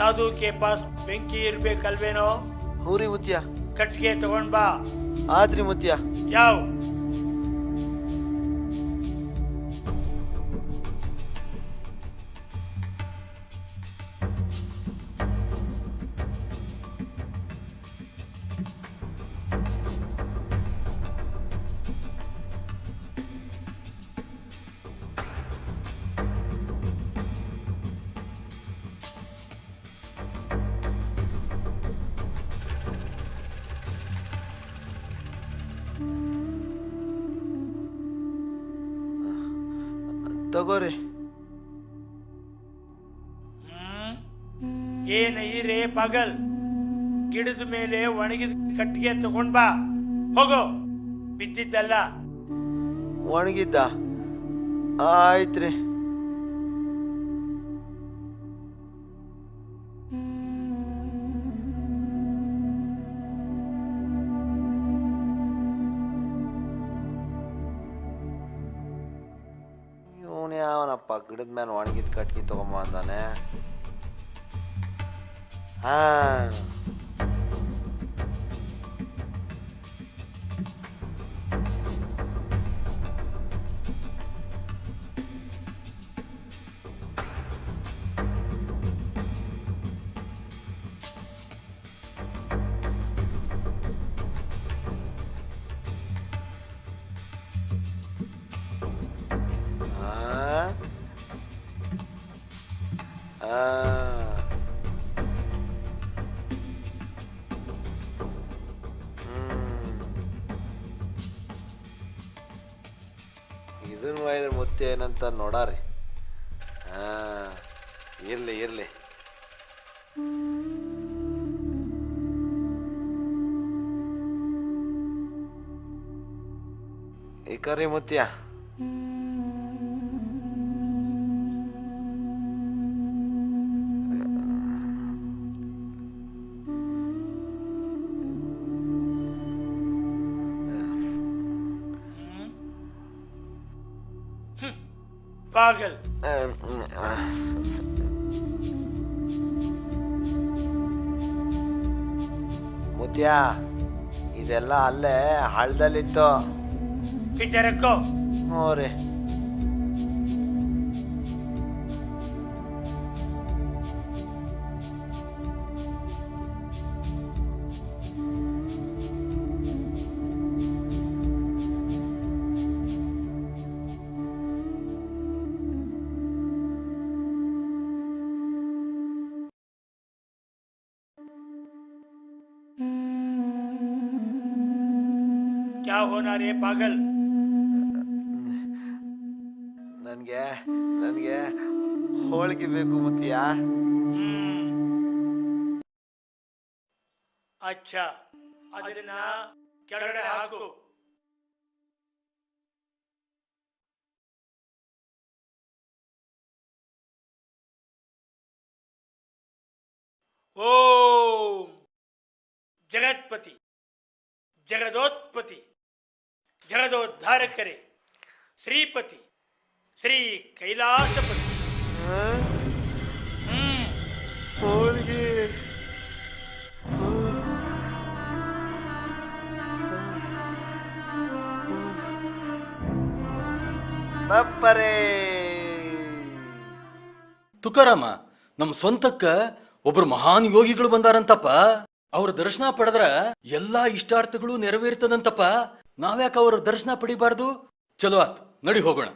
ಸಾಧು ಕೆ ಪಾಸ್ ಬೆಂಕಿ ಇರ್ಬೇಕಲ್ವೇನೋ? ಹೂರಿ ಮುತ್ಯ. ಕಟ್ಗೆ ತಗೊಂಡ್ ಬಾ. ಆದ್ರಿ ಮುತ್ಯ. ಯಾವ ತಗೋರಿ. ಏನ ಈರೇ ಪಗಲ್, ಗಿಡದ ಮೇಲೆ ಒಣಗಿದ ಕಟ್ಟಿಗೆ ತಗೊಂಡ್ ಬಾ. ಹೋಗೋ, ಬಿದ್ದಿದ್ದಲ್ಲ. ಒಣಗಿದ್ದ? ಆಯ್ತ್ರಿ. ಅವನಪ್ಪ ಗಿಡದ ಮೇಲೆ ಒಣಗಿದ ಕಟ್ಟಿ ತಗೊಂಬ ಅಂದಾನೆ. ಹಾ ಇದನ್ನು ಒಯ್ದ್ರೆ ಮುತ್ತೆ ಏನಂತ ನೋಡಾರಿ. ಇರ್ಲಿ ಇರ್ಲಿ. ಕರಿ ಮುತ್ಯ. ಪಾಗಲ್. ಮುತ್ಯ, ಇದೆಲ್ಲ ಅಲ್ಲೇ ಹಳ್ಳದಲ್ಲಿತ್ತು. ಪಿಚರಕ್ಕೋ. ಹ್ಞೂ ರೀ. क्या होना रे पागल? ನನ್ಗೆ ಹೋಳಿಗೆ ಬೇಕು ಮುತ್ಯ. ಅಚ್ಚ, ಅದನ್ನ ಕೆಳಗಡೆ ಹಾಕು. ಓಂ ಜಗತ್ಪತಿ, ಜಗದೋತ್ಪತಿ, ಜಗದೋದ್ಧಾರಕರೇ, ಶ್ರೀಪತಿ, ಶ್ರೀ ಕೈಲಾಸಪತಿ. ಹೋಳಿಗೆ. ಬಪ್ಪರೇ. ತುಕಾರಾಮ, ನಮ್ ಸ್ವಂತಕ್ಕ ಒಬ್ರು ಮಹಾನ್ ಯೋಗಿಗಳು ಬಂದಾರಂತಪ್ಪ. ಅವ್ರ ದರ್ಶನ ಪಡೆದ್ರ ಎಲ್ಲಾ ಇಷ್ಟಾರ್ಥಗಳು ನೆರವೇರ್ತದಂತಪ್ಪ. ನಾವ್ಯಾಕ ಅವ್ರ ದರ್ಶನ ಪಡಿಬಾರ್ದು? ಚಲೋ ಆತ್, ನಡಿ ಹೋಗೋಣ.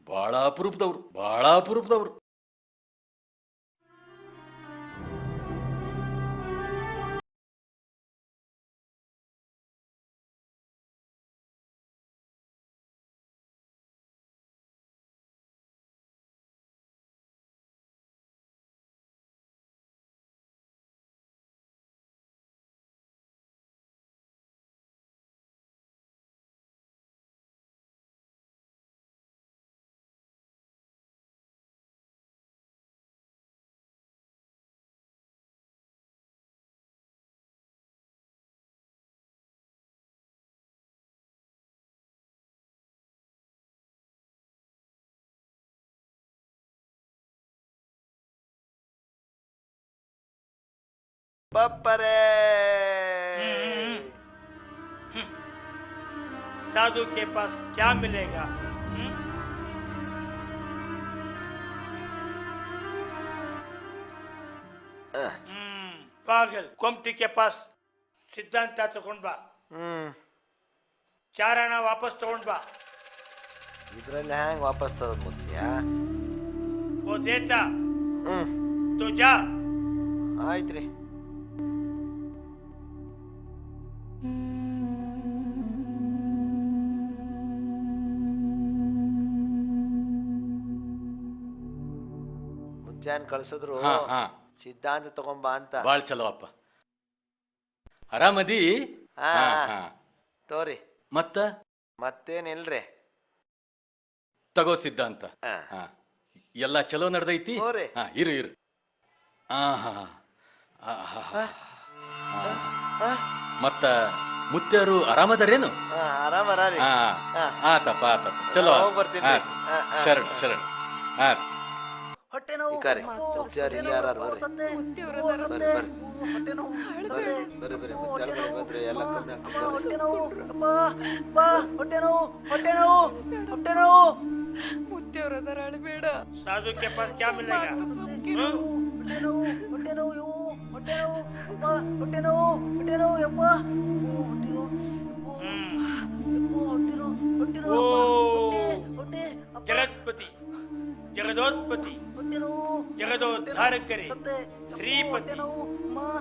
ಬಹಳ ಅಪರೂಪದವ್ರು. बप्परे। साधु के पास क्या मिलेगा? पागल कोमटी के पास सिद्धांत तಗೊಂಡ್ ಬಾ. ಚಾರಣ ವಾಪಸ್ ತಗೊಂಡ್ ಬಾ. ಇದ್ರಲ್ಲಿ ಹ್ಯಾಂಗ್ ವಾಪಸ್ ತರೋದು ಮುತ್ಯ? ಓ ದೇತಾ ತೋ ಜಾ. ಆಯ್ತ್ರಿ. ಮುತ್ಯಾನ್ ಕಳ್ಸಿದ್ರು ಸಿದ್ಧಾಂತ ತಗೊಂಬಾ ಅಂತ. ಬಾಳ್ ಚಲೋ ಅಪ್ಪ. ಆರಾಮದಿ? ತೋರಿ. ಮತ್ತೇನಿಲ್ರಿ. ತಗೋ ಸಿದ್ಧಾಂತ. ಎಲ್ಲ ಚಲೋ ನಡ್ದೈತಿ? ಇರು. ಮತ್ತ ಮುತ್ಯಾರು ಆರಾಮದಾರೇನು? ಆರಾಮರಾರಿ. ಆತಪ್ಪ ಚಲೋ. ಶರಣ. ಹೊಟ್ಟೆ ನೋವು. ಮುತ್ಯಾರು ಇಲ್ಲಿ ಯಾರು ಬರ್ರಿ. ಬರ್ರಿ ಮುತ್ಯಾರು ಎಲ್ಲ ಕಮ್ಮಿ ಆಗ್ತದೆ. ಹೊಟ್ಟೆ ನೋವು. ಮುತ್ಯಾರು ಅದರ ಅಳಬೇಡ. साधु के पास क्या मिलेगा? जगतपति, जगदोत्पति, जगदोद्धारकरे, श्रीपति,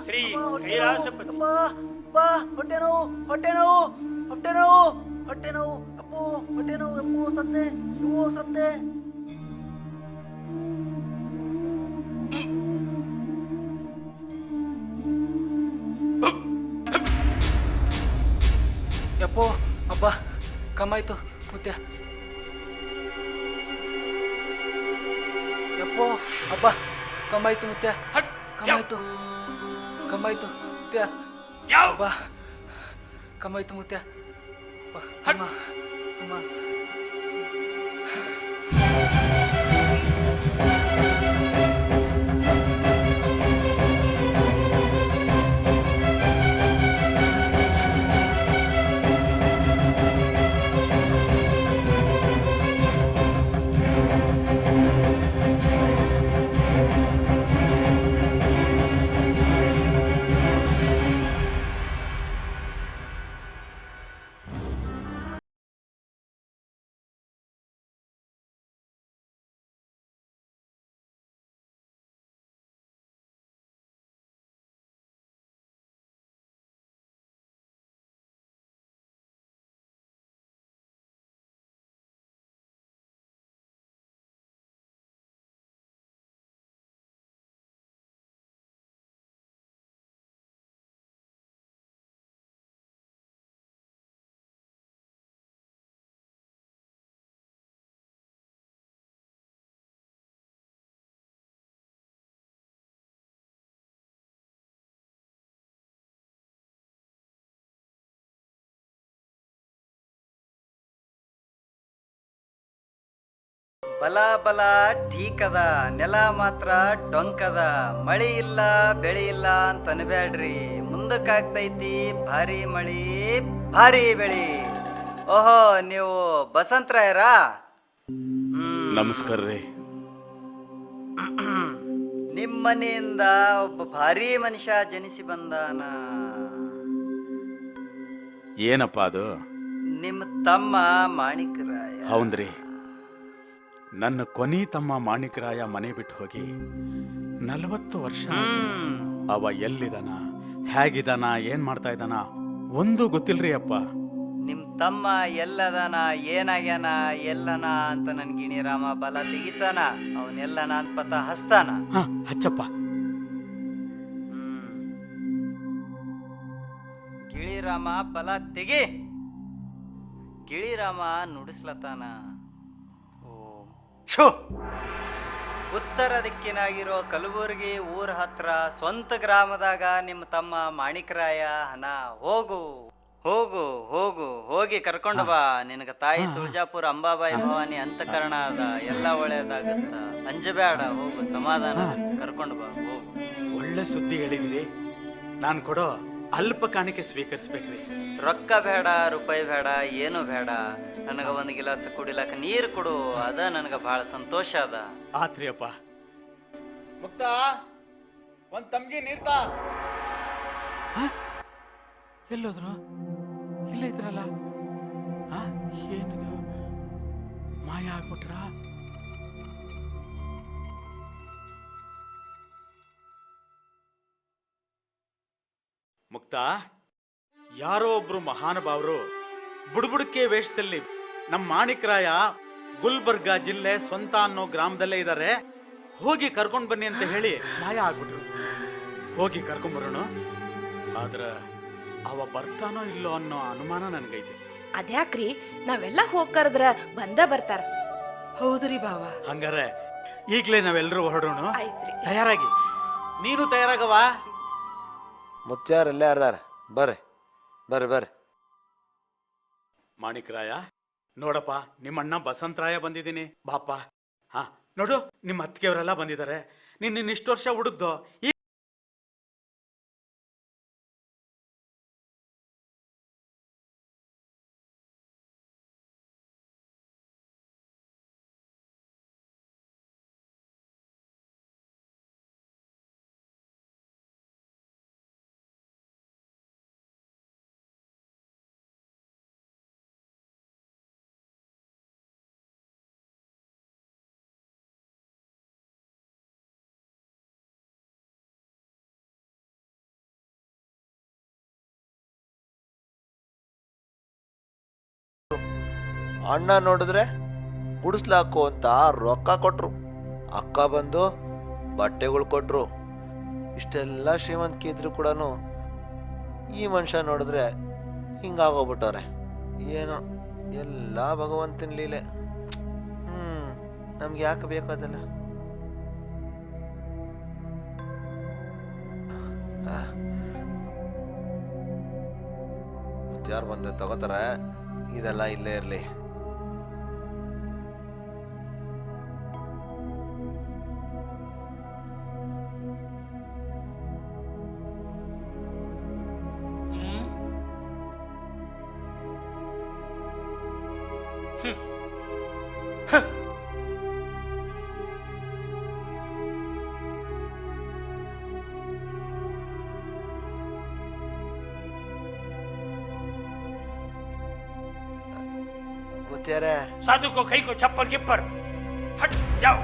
श्री कैलासपति. ಸತ್ತೆ. ಯಪ್ಪೋ ಅಪ್ಪ ಕಮ ಕಮ್ಮಾಯ್ತು ಮುತ್ಯ. ಯಪ್ಪೋ ಅಪ್ಪ ಕಮ್ಮಾಯ್ತು ಮುತ್ಯ, ಕಮ್ಮಾಯ್ತು ಕಮ್ಮಾಯ್ತು ಮುತ್ಯ. ಅಪ್ಪ ಕಮ್ಮಾಯ್ತು ಮುತ್ಯ. ಅಮ್ಮ ಅಮ್ಮ. ಬಲ ಬಲ ಠೀಕದ, ನೆಲ ಮಾತ್ರ ಡೊಂಕದ, ಮಳಿ ಇಲ್ಲ ಬೆಳಿ ಇಲ್ಲ ಅಂತ ಅನ್ಬ್ಯಾಡ್ರಿ, ಮುಂದಕ್ಕಾಗ್ತೈತಿ ಭಾರಿ ಮಳಿ ಭಾರಿ ಬೆಳಿ. ಓಹೋ, ನೀವು ಬಸಂತರಾಯರಾ? ನಮಸ್ಕಾರ ರೀ. ನಿಮ್ಮನೆಯಿಂದ ಒಬ್ಬ ಭಾರಿ ಮನುಷ್ಯ ಜನಿಸಿ ಬಂದಾನ. ಏನಪ್ಪ ಅದು? ನಿಮ್ಮ ತಮ್ಮ ಮಾಣಿಕರಾಯ. ಹೌದ್ರಿ, ನನ್ನ ಕೊನಿ ತಮ್ಮ ಮಾಣಿಕರಾಯ ಮನೆ ಬಿಟ್ಟು ಹೋಗಿ 40 ವರ್ಷ. ಅವ ಎಲ್ಲಿದಾನ, ಹೇಗಿದಾನ, ಏನ್ ಮಾಡ್ತಾ ಇದ್ದಾನ ಒಂದು ಗೊತ್ತಿಲ್ರಿ ಅಪ್ಪ. ನಿಮ್ ತಮ್ಮ ಎಲ್ಲದಾನ, ಏನಾಗ್ಯಾನ, ಎಲ್ಲನ ಅಂತ ನನ್ ಗಿಣಿರಾಮ ಬಲ ತೆಗಿತಾನ, ಅವನೆಲ್ಲನ ಅಂತ ಪತ ಹಸ್ತಾನ. ಹಚ್ಚಪ್ಪ. ಗಿಳಿರಾಮ ಬಲ ತೆಗಿ. ಗಿಳಿರಾಮ ನುಡಿಸ್ಲತಾನ. ಉತ್ತರ ದಿಕ್ಕಿನಾಗಿರೋ ಕಲಬುರಗಿ ಊರ ಹತ್ರ ಸ್ವಂತ ಗ್ರಾಮದಾಗ ನಿಮ್ಮ ತಮ್ಮ ಮಾಣಿಕರಾಯ ಹನ. ಹೋಗು ಹೋಗು ಹೋಗು, ಹೋಗಿ ಕರ್ಕೊಂಡು ಬಾ. ನಿನಗ ತಾಯಿ ತುಳಜಾಪುರ ಅಂಬಾಬಾಯಿ ಭವಾನಿ ಅಂತಃಕರಣ ಅದ, ಎಲ್ಲ ಒಳ್ಳೇದಾಗತ್ತ. ಅಂಜಬೇಡ, ಹೋಗು, ಸಮಾಧಾನ ಕರ್ಕೊಂಡು ಬಾ, ಹೋಗು. ಒಳ್ಳೆ ಸುದ್ದಿ ಹೇಳಿದ್ರಿ. ನಾನ್ ಕೊಡೋ ಅಲ್ಪ ಕಾಣಿಕೆ ಸ್ವೀಕರಿಸ್ಬೇಕ್ರಿ. ರೊಕ್ಕ ಬೇಡ, ರೂಪಾಯಿ ಬೇಡ, ಏನು ಬೇಡ. ನನಗ ಒಂದ್ ಗಿಲಾಸ್ ಕುಡಿಲಕ್ಕ ನೀರ್ ಕೊಡು, ಅದ ನನಗ ಬಹಳ ಸಂತೋಷ ಅದ. ಆತ್ರಿ ಅಪ್ಪ. ಮುಕ್ತ, ಒಂದ್ ತಮ್ಗಿ ನೀರ್ತಾ. ಎಲ್ಲೋದ್ರು? ಇಲ್ಲ ಇದ್ರಲ್ಲ. ಏನಿದು, ಮಾಯ ಆಗ್ಬಿಟ್ರ? ಮುಕ್ತ, ಯಾರೋ ಒಬ್ರು ಮಹಾನುಭಾವರು ಬುಡ್ಬುಡ್ಕೆ ವೇಷದಲ್ಲಿ ನಮ್ಮ ಮಾಣಿಕರಾಯ ಗುಲ್ಬರ್ಗಾ ಜಿಲ್ಲೆ ಸ್ವಂತ ಅನ್ನೋ ಗ್ರಾಮದಲ್ಲೇ ಇದ್ದಾರೆ, ಹೋಗಿ ಕರ್ಕೊಂಡ್ ಬನ್ನಿ ಅಂತ ಹೇಳಿ ಮಾಯ ಆಗ್ಬಿಟ್ರು. ಹೋಗಿ ಕರ್ಕೊಂಡ್ಬರೋಣ. ಆದ್ರ ಅವ ಬರ್ತಾನೋ ಇಲ್ಲೋ ಅನ್ನೋ ಅನುಮಾನ ನನ್ಗೈತೆ. ಅದ್ಯಾಕ್ರಿ, ನಾವೆಲ್ಲ ಹೋಗ್ ಕರೆದ್ರ ಬಂದ ಬರ್ತಾರ. ಹೌದ್ರಿ ಬಾವ. ಹಂಗಾರೆ ಈಗ್ಲೇ ನಾವೆಲ್ಲರೂ ಹೊರಡೋಣ. ಆಯ್ತ್ರಿ. ತಯಾರಾಗಿ. ನೀನು ತಯಾರಾಗವ. ಮುತ್ಯಾರೆಲ್ಲ ಯಾರ್ದಾರ? ಬರ್ರಿ ಬರ್ರಿ ಬರ್ರಿ. ಮಾಣಿಕರಾಯ, ನೋಡಪ್ಪ, ನಿಮ್ಮಣ್ಣ ಬಸಂತರಾಯ ಬಂದಿದ್ದೀನಿ, ಬಾಪ. ನೋಡು, ನಿಮ್ಮ ಅತ್ತಿಗೆಯವರೆಲ್ಲ ಬಂದಿದ್ದಾರೆ. ನಿನ್ನ ಇಷ್ಟು ವರ್ಷ ಹುಡುಗ್ದು ಈ ಅಣ್ಣ ನೋಡಿದ್ರೆ ಗುಡಿಸ್ಲಾಕು ಅಂತ ರೊಕ್ಕ ಕೊಟ್ರು, ಅಕ್ಕ ಬಂದು ಬಟ್ಟೆಗಳು ಕೊಟ್ರು. ಇಷ್ಟೆಲ್ಲ ಶ್ರೀಮಂತಿಕೆ ಇದ್ರು ಕೂಡ ಈ ಮನುಷ್ಯ ನೋಡಿದ್ರೆ ಹಿಂಗಾಗೋಗ್ಬಿಟ್ಟವ್ರೆ. ಏನೋ ಎಲ್ಲ ಭಗವಂತನ ಲೀಲೆ. ನಮ್ಗೆ ಯಾಕೆ ಬೇಕು ಅದೆಲ್ಲ? ಯಾರು ಬಂದು ತಗೋತಾರ, ಇದೆಲ್ಲ ಇಲ್ಲೇ ಇರ್ಲಿ. साधु को कई को छप्पर गिप्पर हट जाओ।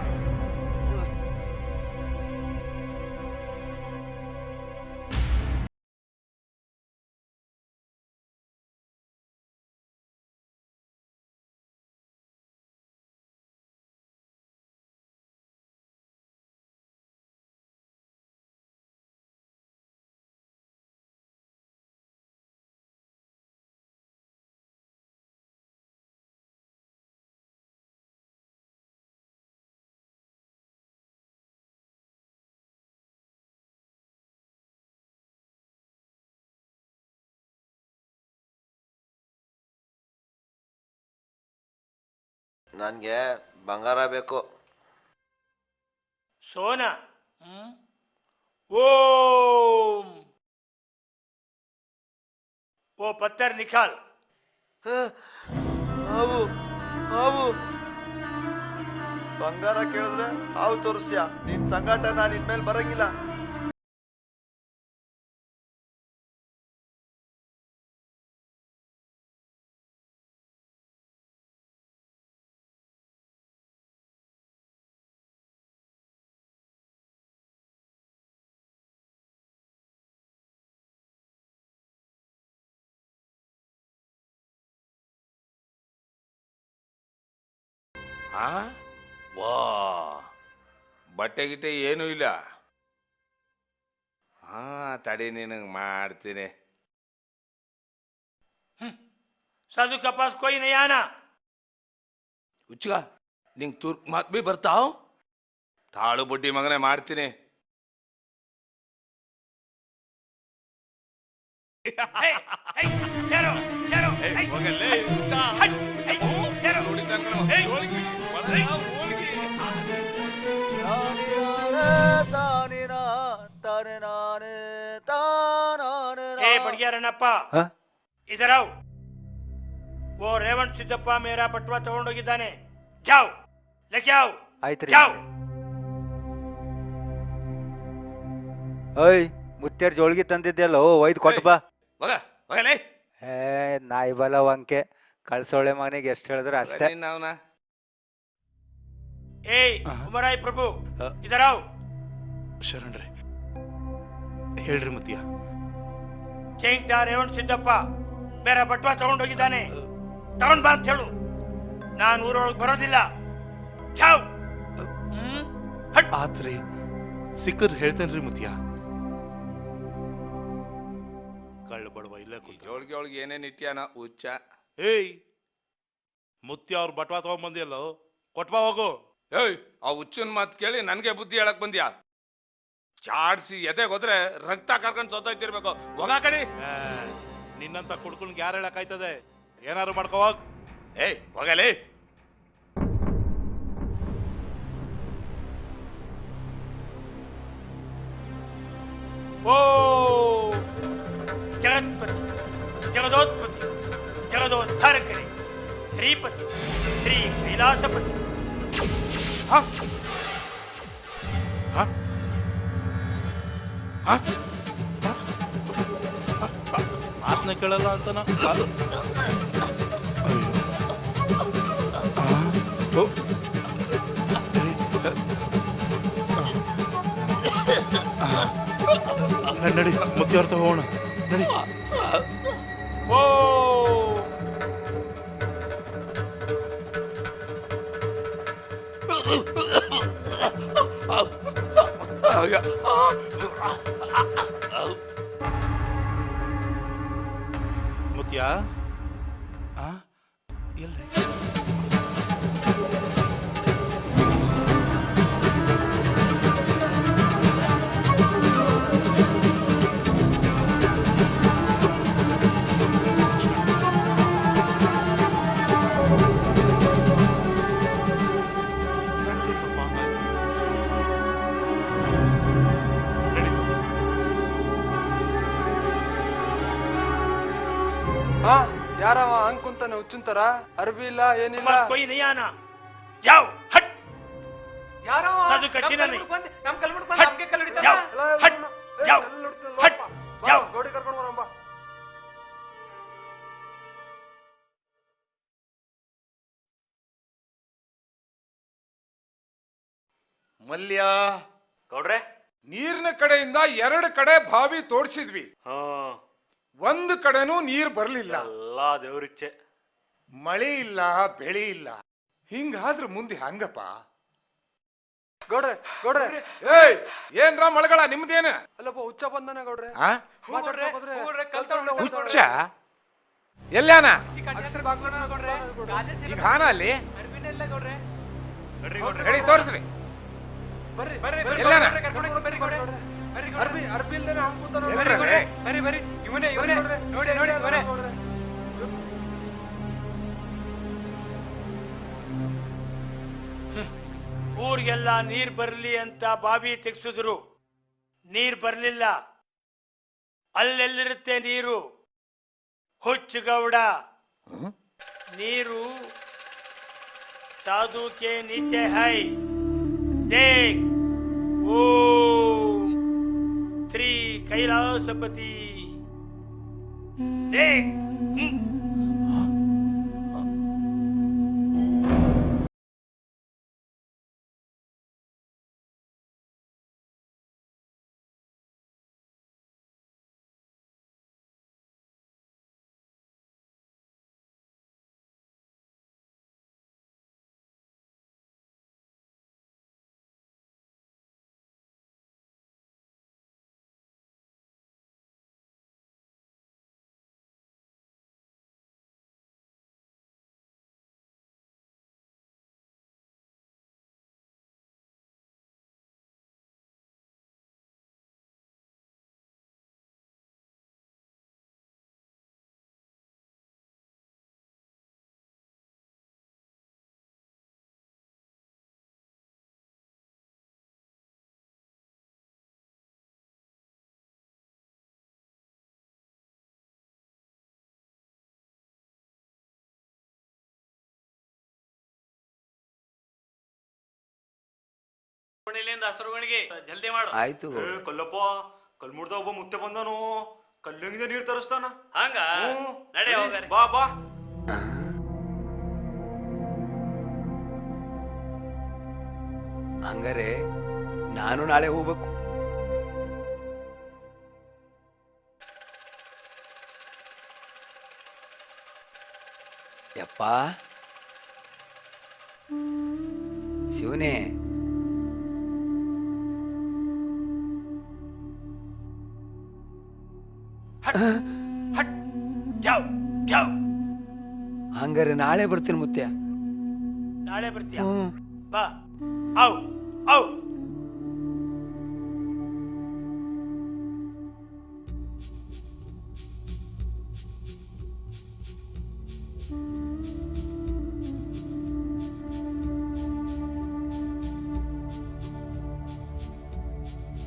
ನನ್ಗೆ ಬಂಗಾರ ಬೇಕು. सोना ओम वो पत्थर निकाल। ಹಾವು ಹಾವು ಬಂಗಾರ ಕೇಳಿದ್ರೆ ಹಾವು ತೋರಿಸ್ಯಾ? ನಿನ್ ಸಂಗಾಟ ನಾನು ಇನ್ಮೇಲೆ ಬರಂಗಿಲ್ಲ. ವಾ ಬಟ್ಟೆ ಗಿಟ್ಟೆ ಏನೂ ಇಲ್ಲ. ತಡಿ ನಿನಗೆ ಮಾಡ್ತೀನಿ. साधु के पास कोई नहीं आना। ಹುಚ್ಚ ನಿಂಗೆ ತುರ್ಕ್ ಮಾತ್ ಬಿ ಬರ್ತಾವ್? ತಾಳು ಬುಡ್ಡಿ ಮಗನೇ ಮಾಡ್ತೀನಿ. बढ़िया रनप्पा इधर आओ। वो रेवण सिद्धप्पा मेरा बटवा तಗೊಂಡೋಗಿದ್ದಾನೆ, जाओ लेके आओ। ಆಯ್ತ್ರಿ. जाओ। ಓಯ್ ಮುತ್ಯಾರ್ ಜೋಳ್ಗಿ ತಂದಿದ್ದೆಲ್ಲೋ ಒಯ್ದು ಕೊಟ್ಟು ಬಾ. ಹೋಗಲೇ ನಾಯಿ ಬಲ ವಂಕೆ ಕಳ್ಸೋಳೆ ಮನೆಗೆ ಎಷ್ಟು ಹೇಳಿದ್ರು ಅಷ್ಟೇ. ए उमराय प्रभु इधर आओ। ಶರಣರೇ ಹೇಳ್ರಿ ಮುತ್ಯ. ಚೈಂಟ ರೇವಣ್ ಸಿದ್ದಪ್ಪ ಮೇರಾ ಬಟ್ವಾ ತಗೊಂಡೋಗಿದ್ದಾನೆ, ತಗೊಂಡ್ ಬಾ ಅಂತ ಹೇಳು. ನಾನು ಊರೊಳಗೆ ಬರೋದಿಲ್ಲ. ಚಾವ್. ಆತ್ರಿ ಸಿಕ್ಕರ್ ಹೇಳ್ತೇನ್ರಿ ಮುತ್ಯ. ಕಳ್ಳ ಬಡವ ಇಲ್ಲ ಜೋಳ್ಗೆ ಒಳಗೆ ಏನೇನ್ ಇಟ್ಯಾನ ಹುಚ್ಚ. ಏಯ್ ಮುತ್ಯ ಅವ್ರ ಬಟ್ವಾ ತಗೊಂಡ್ ಬಂದಿಯಲ್ಲೋ, ಕೊಟ್ಬಾ ಹೋಗು. ಏಯ್ ಆ ಹುಚ್ಚನ್ ಮಾತು ಕೇಳಿ ನನ್ಗೆ ಬುದ್ಧಿ ಹೇಳಕ್ ಬಂದ್ಯಾ? ಚಾಡ್ಸಿ ಎದೆಗೆ ಹೋದ್ರೆ ರಕ್ತ ಕರ್ಕೊಂಡು ಸೋತೋಯ್ತಿರ್ಬೇಕು. ಹೋಗ ಕಡಿ. ನಿನ್ನಂತ ಕುಡ್ಕೊಂಡ್ ಯಾರು ಹೇಳಕ್ಕಾಯ್ತದೆ? ಏನಾರು ಮಾಡ್ಕೋವಾಗ. ಏಯ್ ಹೋಗಲೇ. ಓ ಜಗತ್ಪತಿ ಜಗದೋತ್ಪತಿ ಜಗದೋದ್ಧಾರಕರೇ ಶ್ರೀಪತಿ ಶ್ರೀ ಕೈಲಾಸಪತಿ. ಮಾತನ್ನ ಕೇಳಲ್ಲ ಅಂತನ. ನಡಿ ಮುತ್ಯಾರ ತಗೋಣ ನಡಿ. ಓ ಮುತ್ಯ ಯಾರವ ಅಂಕುಂತಾನೆ ಹುಚ್ಚುಂತಾರ ಅರ್ಬಿ ಇಲ್ಲ ಏನಿಲ್ಲ कोई नहीं आना जाओ हट ಯಾರವ साधु कच्चिना नहीं ನಮ್ ಕಲ್ಮುಟ್ ಬಂದು हट ನಮ್ಗೆ ಕಲ್ಲು ಹಿಡಿತಾನ जाओ हट जाओ हट जाओ ಗೋಡಿ ಕರ್ಕೊಂಡು ಬರೋಣ ಬಾ ಮಲ್ಯ ಗೌಡ್ರೆ ನೀರಿನ ಕಡೆಯಿಂದ 2 ಕಡೆ ಬಾವಿ ತೋಡ್ಸಿದ್ವಿ ಒಂದು ಕಡೆನೂ ನೀರ್ ಬರ್ಲಿಲ್ಲ ಎಲ್ಲ ದೇವ್ರಿಚ್ಛೆ ಮಳೆ ಇಲ್ಲ ಬೆಳೆ ಇಲ್ಲ ಹಿಂಗಾದ್ರ ಮುಂದೆ ಹಂಗಪ್ಪ ಗೌಡ್ರೆ ಗೌಡ್ರೆ ಏಯ್ ಏನ್ರ ಮಳಗಳ ನಿಮ್ದೇನ ಅಲ್ಲಪ್ಪ ಹುಚ್ಚ ಬಂದಾನ ಗೌಡ್ರೆ ಆ? ಹುಚ್ಚ ಎಲ್ಲಾನ ಈಗ ಹಾನ ಅಲ್ಲಿ ರೆಡಿ ತೋರಿಸ್ರಿ ಎಲ್ಲಾನ ಅರ್ಬಿ ಅರ್ಬಿ ಇಲ್ದೇನೆ ಅಂಕುಂತಾನ ಇವನೇ ಇವನೇ ನೋಡಿ ನೋಡಿ ಇವನೇ ಊರಿಗೆಲ್ಲ ನೀರ್ ಬರ್ಲಿ ಅಂತ ಬಾವಿ ತೆಗ್ಸಿದ್ರು ನೀರ್ ಬರ್ಲಿಲ್ಲ ಅಲ್ಲೆಲ್ಲಿರುತ್ತೆ ನೀರು ಹುಚ್ಚುಗೌಡ ನೀರು साधु के नीचे है देख ओम श्री कैलासपति देख ಹಸರುಗಳಿಗೆ ಜಲ್ದಿ ಮಾಡು ಆಯ್ತು ಕಲ್ಲಪ್ಪ ಕಲ್ ಮುಡ್ದ ಒಬ್ಬ ಮುತ್ತೆ ಬಂದನು ಕಲ್ಲಿಂದ ನೀರ್ ತರಿಸ್ತಾನ ಹಂಗ ನಡೆ ಹೋಗಾರೆ ಬಾ ಬಾ ಹಂಗಾರೆ ನಾನು ನಾಳೆ ಹೋಗ್ಬೇಕು ಯಪ್ಪ ಶಿವನೇ ಹಂಗಾರೆ ನಾಳೆ ಬರ್ತೀನಿ ಮುತ್ಯ ನಾಳೆ ಬರ್ತೀಯ ಬಾ ಔ ಔ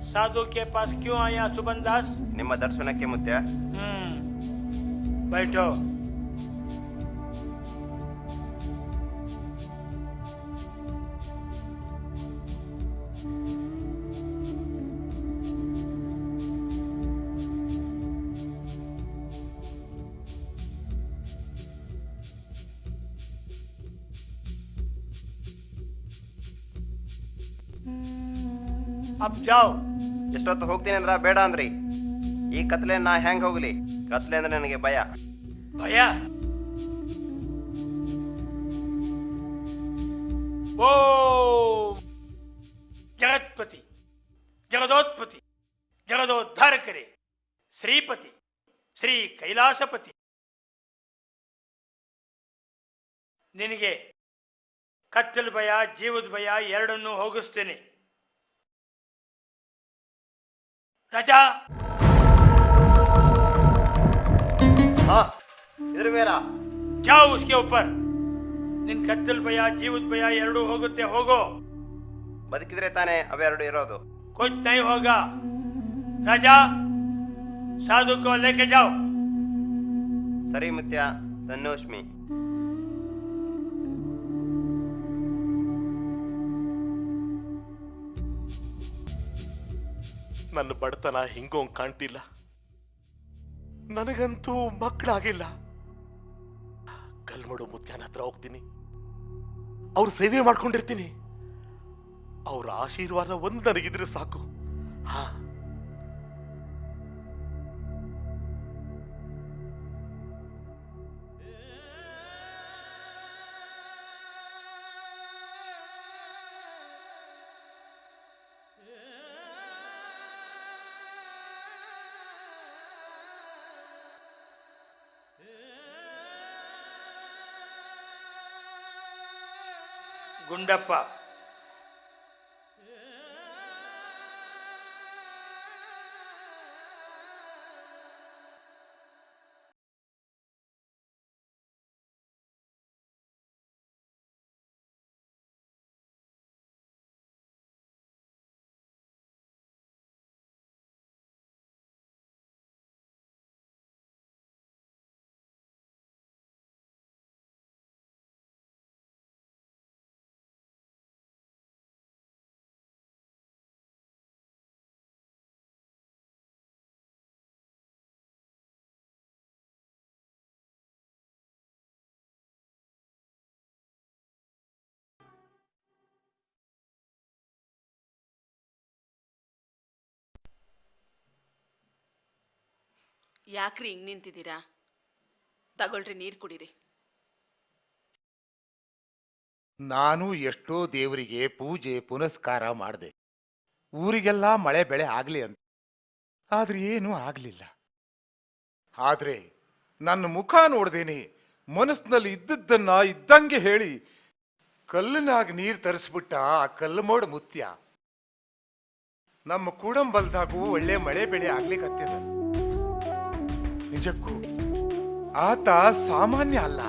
साधु के पास क्यों आया सुबन दास ನಿಮ್ಮ ದರ್ಶನಕ್ಕೆ ಮುತ್ಯ बैठो अब जाओ ಎಷ್ಟೊತ್ತು ಹೋಗ್ತೀನಿ ಅಂದ್ರ ಬೇಡ ಅಂದ್ರಿ ಈ ಕತ್ಲೆ ನಾ ಹೆಂಗ್ ಹೋಗ್ಲಿ ಕತ್ಲೆ ಅಂದ್ರೆ ನನಗೆ ಭಯ ಭಯ ಓ ಜಗತ್ಪತಿ ಜಗದೋತ್ಪತಿ ಜಗದೋದ್ಧಾರಕರೇ ಶ್ರೀಪತಿ ಶ್ರೀ ಕೈಲಾಸಪತಿ ನಿನಗೆ ಕತ್ತಲು ಭಯ ಜೀವದ ಭಯ ಎರಡನ್ನೂ ಹೋಗಿಸ್ತೀನಿ. ರಾಜಾ इधर मेरा जाओ उसके ऊपर. ನಿನ್ ಕತ್ತಲು ಭಯ ಜೀವದ ಭಯ ಎರಡೂ ಹೋಗುತ್ತೆ. ಹೋಗೋ. ಬದುಕಿದ್ರೆ ತಾನೇ ಅವೆರಡು ಇರೋದು. कुछ नहीं होगा. राजा साधु को लेके जाओ. ಸರಿ ಮುತ್ಯ, ಧನ್ಯೋಷ್ಮಿ. ನನ್ನ ಬಡತನ ಹಿಂಗೋಂಗ್ ಕಾಣ್ತಿಲ್ಲ. ನನಗಂತೂ ಮಕ್ಕಳಾಗಿಲ್ಲ. ಕಲ್ಮಡು ಮುತ್ಯಾನ ಹತ್ರ ಹೋಗ್ತೀನಿ, ಅವ್ರ ಸೇವೆ ಮಾಡ್ಕೊಂಡಿರ್ತೀನಿ. ಅವ್ರ ಆಶೀರ್ವಾದ ಒಂದು ನನಗಿದ್ರೆ ಸಾಕು. ಹಾ, ಗುಂಡಪ್ಪ, ಯಾಕ್ರಿ ಹಿಂಗ್ ನಿಂತಿದ್ದೀರಾ? ತಗೊಳ್ರಿ, ನೀರ್ ಕುಡೀರಿ. ನಾನು ಎಷ್ಟೋ ದೇವರಿಗೆ ಪೂಜೆ ಪುನಸ್ಕಾರ ಮಾಡಿದೆ, ಊರಿಗೆಲ್ಲ ಮಳೆ ಬೆಳೆ ಆಗ್ಲಿ ಅಂತ. ಆದ್ರೆ ಏನೂ ಆಗ್ಲಿಲ್ಲ. ಆದ್ರೆ ನನ್ನ ಮುಖ ನೋಡ್ದೇನೆ ಮನಸ್ಸಿನಲ್ಲಿ ಇದ್ದದ್ದನ್ನ ಇದ್ದಂಗೆ ಹೇಳಿ ಕಲ್ಲಿನಾಗ ನೀರ್ ತರಿಸ್ಬಿಟ್ಟ ಆ ಕಲ್ಲಮೋಡ್ ಮುತ್ಯ. ನಮ್ಮ ಕೂಡಂಬಲ್ದಾಗೂ ಒಳ್ಳೆ ಮಳೆ ಬೆಳೆ ಆಗ್ಲಿಕ್ಕತ್ತಿದ. ನಿಜಕ್ಕೂ ಆತ ಸಾಮಾನ್ಯ ಅಲ್ಲ,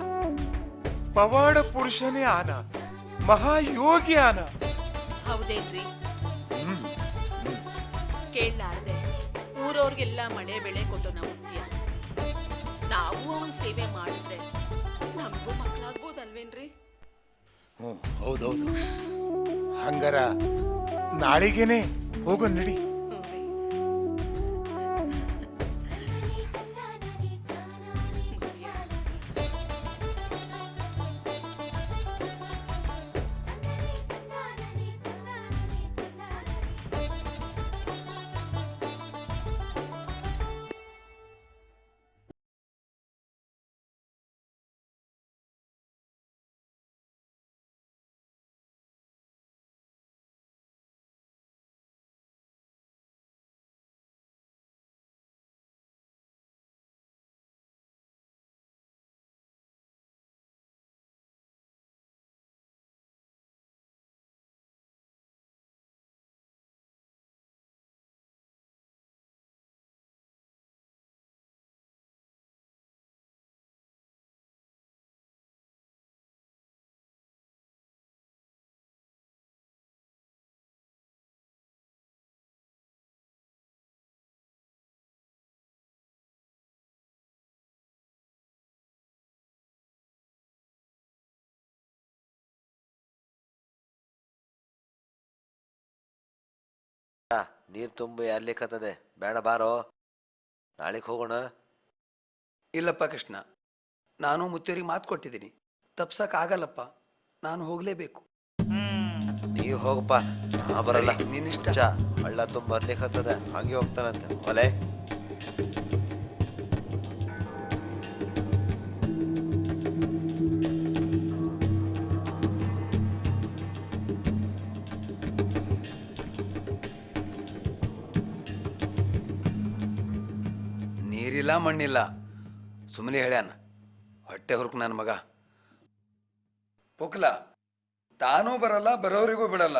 ಪವಾಡ ಪುರುಷನೇ ಆನ, ಮಹಾಯೋಗಿ ಆನ. ಹೌದೇನ್ರಿ? ಕೇಳಲಾರ್ದೆ ಊರವ್ರಿಗೆಲ್ಲ ಮಳೆ ಬೆಳೆ ಕೊಟ್ಟು ನಮ್ಮ ಮುತ್ಯ. ನಾವು ಅವನ್ ಸೇವೆ ಮಾಡಿದ್ರೆ ನಮಗೂ ಮಕ್ಕಳಾಗ್ಬೋದಲ್ವೇನ್ರಿ? ಹೌದೌದು. ಹಂಗಾರ ನಾಳೆಗೇನೆ ಹೋಗೋ ನಡಿ. ನೀರ್ ತುಂಬಿ ಅಲ್ಲಿಕತ್ತದೆ, ಬೇಡ ಬಾರೋ, ನಾಳೆಗೆ ಹೋಗೋಣ. ಇಲ್ಲಪ್ಪ ಕೃಷ್ಣ, ನಾನು ಮುತ್ತೂರಿಗೆ ಮಾತು ಕೊಟ್ಟಿದ್ದೀನಿ, ತಪ್ಸಕ್ ಆಗಲ್ಲಪ್ಪ, ನಾನು ಹೋಗ್ಲೇಬೇಕು. ನೀವು ಹೋಗಪ್ಪ, ನಾ ಬರಲ್ಲ. ನಿನ್ನಿಷ್ಟ. ಹಳ್ಳ ತುಂಬ ಬರ್ಲಿಕ್ಕತ್ತದೆ, ಹಂಗೆ ಹೋಗ್ತಾನಂತೆ. ಒಲೆ ನೀರಿಲ್ಲ ಮಣ್ಣಿಲ್ಲ, ಸುಮ್ಮನೆ ಹೇಳ್ಯಾನ. ಹೊಟ್ಟೆ ಹುರ್ಕ್ ನನ್ನ ಮಗ. ಪೊಕ್ಲ ತಾನೂ ಬರಲ್ಲ, ಬರೋರಿಗೂ ಬಿಡಲ್ಲ.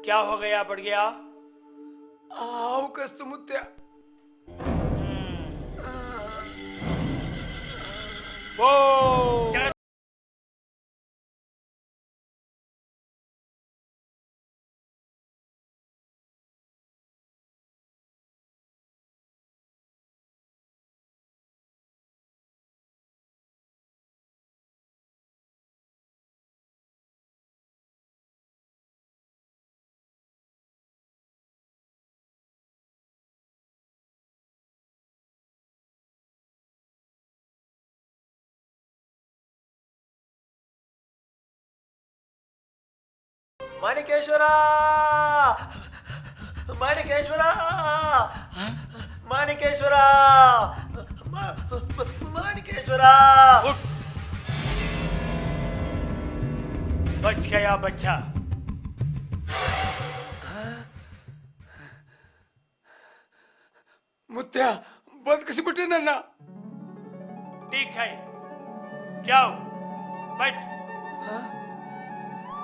क्या हो गया बढ़ गया? आओ कस्तु मुत्या. वो ಮಾಣಿಕೇಶ್ವರ, ಮಾಣಿಕೇಶ್ವರ, ಮಾಣಿಕೇಶ್ವರ, ಮಾಣಿಕೇಶ್ವರ. बच गया बच्चा. ಮುತ್ಯ ಬದುಕಿಸಿಬಿಟ್ಟೆ ನನ್ನ. ठीक है, जाओ बैठ.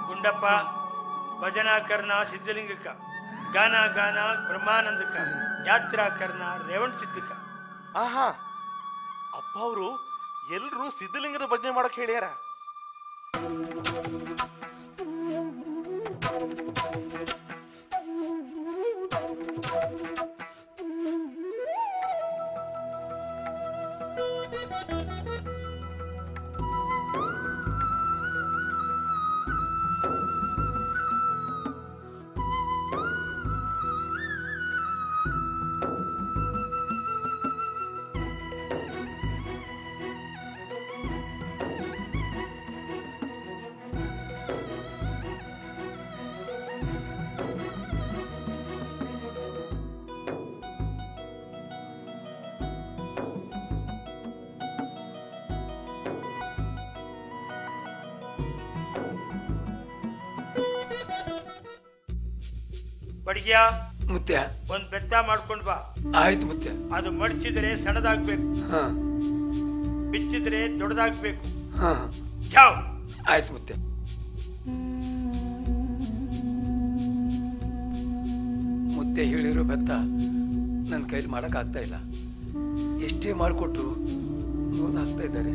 गुंडप्पा, भजना करना सिद्धलिंग का, गाना गाना ब्रह्मानंद का, यात्रा करना रेवण सिद्ध का. ಆಹಾ, ಅಪ್ಪ ಅವರು ಎಲ್ರೂ ಸಿದ್ಧಲಿಂಗನ ಭಜನೆ ಮಾಡಕ್ ಹೇಳ್ಯಾರ. ಬಡಿಗ್ಯಾ ಮುತ್ಯ ಒಂದ್ ಬೆತ್ತ ಮಾಡ್ಕೊಂಡ್ ಬಾ. ಆಯ್ತು ಮುತ್ಯ. ಅದು ಮಡಚಿದ್ರೆ ಸಣ್ಣದಾಗ್ಬೇಕು, ಬಿಚ್ಚಿದ್ರೆ ದೊಡ್ಡದಾಗ್ಬೇಕು. ಜಾವ್. ಆಯ್ತು ಮುತ್ಯ. ಮುತ್ಯ ಹೇಳಿರೋ ಬೆತ್ತ ನನ್ನ ಕೈಲಿ ಮಾಡಕ್ ಆಗ್ತಾ ಇಲ್ಲ. ಎಷ್ಟೇ ಮಾಡಿಕೊಟ್ರು ನೋದಾಗ್ತಾ ಇದ್ದಾರೆ.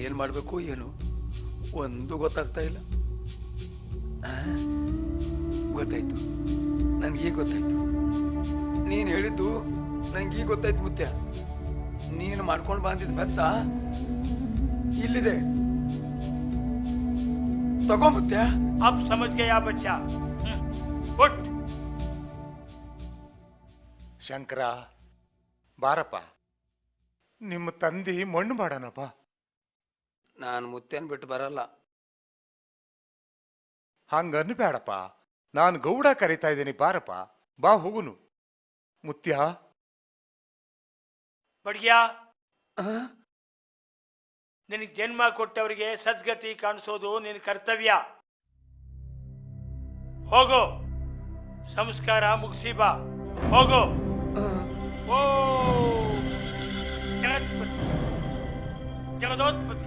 ಏನ್ ಮಾಡ್ಬೇಕು ಏನು ಒಂದು ಗೊತ್ತಾಗ್ತಾ ಇಲ್ಲ. ಗೊತ್ತಾಯ್ತು, ನನ್ಗೀಗ ಗೊತ್ತಾಯ್ತು. ನೀನ್ ಹೇಳಿದ್ದು ನಂಗೀಗ ಗೊತ್ತಾಯ್ತು ಮುತ್ಯ. ನೀನು ಮಾಡ್ಕೊಂಡು ಬಂದಿದ್ ಬೆತ್ತ ಇಲ್ಲಿದೆ, ತಗೋ ಮುತ್ಯ. ಅಪ್ ಸಮಜ್ ಗಯಾ ಬಚ್ಚಾ. ಉಟ್. ಶಂಕರ, ಬಾರಪ್ಪ, ನಿಮ್ಮ ತಂದಿ ಮಣ್ಣು ಮಾಡೋಣಪ್ಪ. ನಾನು ಮುತ್ಯನ್ ಬಿಟ್ಟು ಬರಲ್ಲ. ಹಂಗನ್ಬೇಡಪ್ಪ, ನಾನು ಗೌಡ ಕರೀತಾ ಇದ್ದೀನಿ, ಬಾರಪ್ಪ, ಬಾ ಹೋಗುನು. ಮುತ್ಯ, ಬಡ್ಗ್ಯಾ, ನಿನಗೆ ಜನ್ಮ ಕೊಟ್ಟವರಿಗೆ ಸದ್ಗತಿ ಕಾಣಿಸೋದು ನಿನ್ನ ಕರ್ತವ್ಯ. ಹೋಗೋ, ಸಂಸ್ಕಾರ ಮುಗಿಸಿ ಬಾ. ಹೋಗೋ. ಓ ಜಗತ್ಪತಿ, ಜಗದೋತ್ಪತಿ,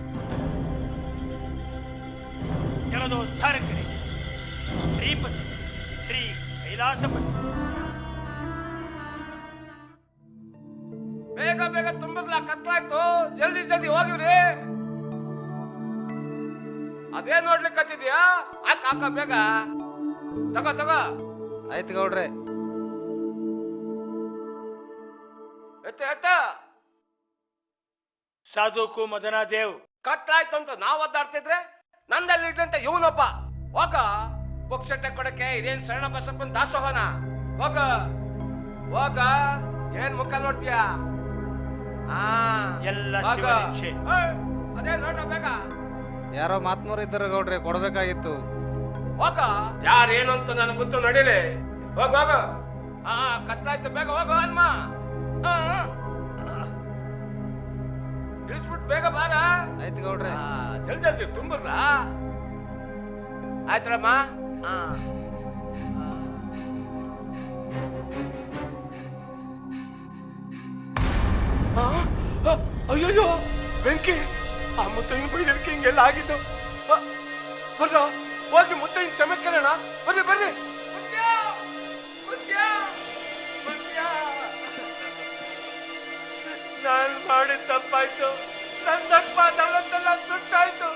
ಜಗದೋದ್ಧಾರಕರೇ, ಶ್ರೀಪತಿ, ಶ್ರೀ ಕೈಲಾಸಪತಿ. ಬೇಗ ಬೇಗ ತುಂಬಕ್ಲ ಕತ್ಲಾಯ್ತು, ಜಲ್ದಿ ಜಲ್ದಿ ಹೋಗಿವ್ರಿ. ಅದೇ ನೋಡ್ಲಿಕ್ಕತ್ತಿದ್ಯಾ? ಹಾಕ ಬೇಗ, ತಗೋ ತಗೋ. ಆಯ್ತು ಗೌಡ್ರೆ. ಎತ್ತ ಸಾಧುಕು ಮದನಾದೇವ್. ಕತ್ಲಾಯ್ತು ಅಂತ ನಾವ್ ಒದ್ದಾಡ್ತಿದ್ರೆ ನಂದಲ್ಲಿ ಇಡ್ಲಂತ ಇವನೊಬ್ಬ. ಹೋಗ, ಪುಕ್ಷಟೆ ಕೊಡಕ್ಕೆ ಇದೇನ್ ಶರಣ ಬಸಪ್ಪನ್ ದಾಸೋಹನ? ಹೋಗ ಹೋಗ, ಏನ್ ಮುಖ ನೋಡ್ತೀಯ? ಎಲ್ಲ ಶಿವನಿಚ್ಛೆ. ಅದೇ ನೋಡ್ರ ಬೇಗ ಯಾರೋ ಮಾತ್ಮೂರು ಇದ್ದಾರೆ ಗೌಡ್ರೆ, ಕೊಡ್ಬೇಕಾಗಿತ್ತು. ಹೋಗ ಯಾರೇನು ಅಂತ ನನಗೆ ಗೊತ್ತು, ನಡೀಲಿ ಹೋಗ ಹೋಗ. ಹಾ ಕತ್ಲಾಯ್ತು, ಬೇಗ ಹೋಗು ಹನುಮ. ಇಳಿಸ್ಬಿಟ್ಟು ಬೇಗ ಬಾರ. ಆಯ್ತು ಗೌಡ್ರೆ. ಜಲ್ದಿ ಜಲ್ದಿ ತುಂಬರ್ಲ. ಆಯ್ತಳಮ್ಮ. ಅಯ್ಯಯ್ಯೋ ಬೆಂಕಿ, ಆ ಮುತ್ತೈನ ಬೈದಕ್ಕೆ ಹಿಂಗೆಲ್ಲ ಆಗಿದ್ದು. ಬರ್ರ ಹೋಗಿ ಮುತ್ತೈನ ಕ್ಷಮೆ ಕೇಳೋಣ. ಬರ್ರಿ ಬರ್ರಿ. ನಾನು ಮಾಡಿದ ತಪ್ಪಾಯ್ತು, ನನ್ನ ತಪ್ಪಾದಲ್ಲ ಸುಟ್ಟಾಯ್ತು.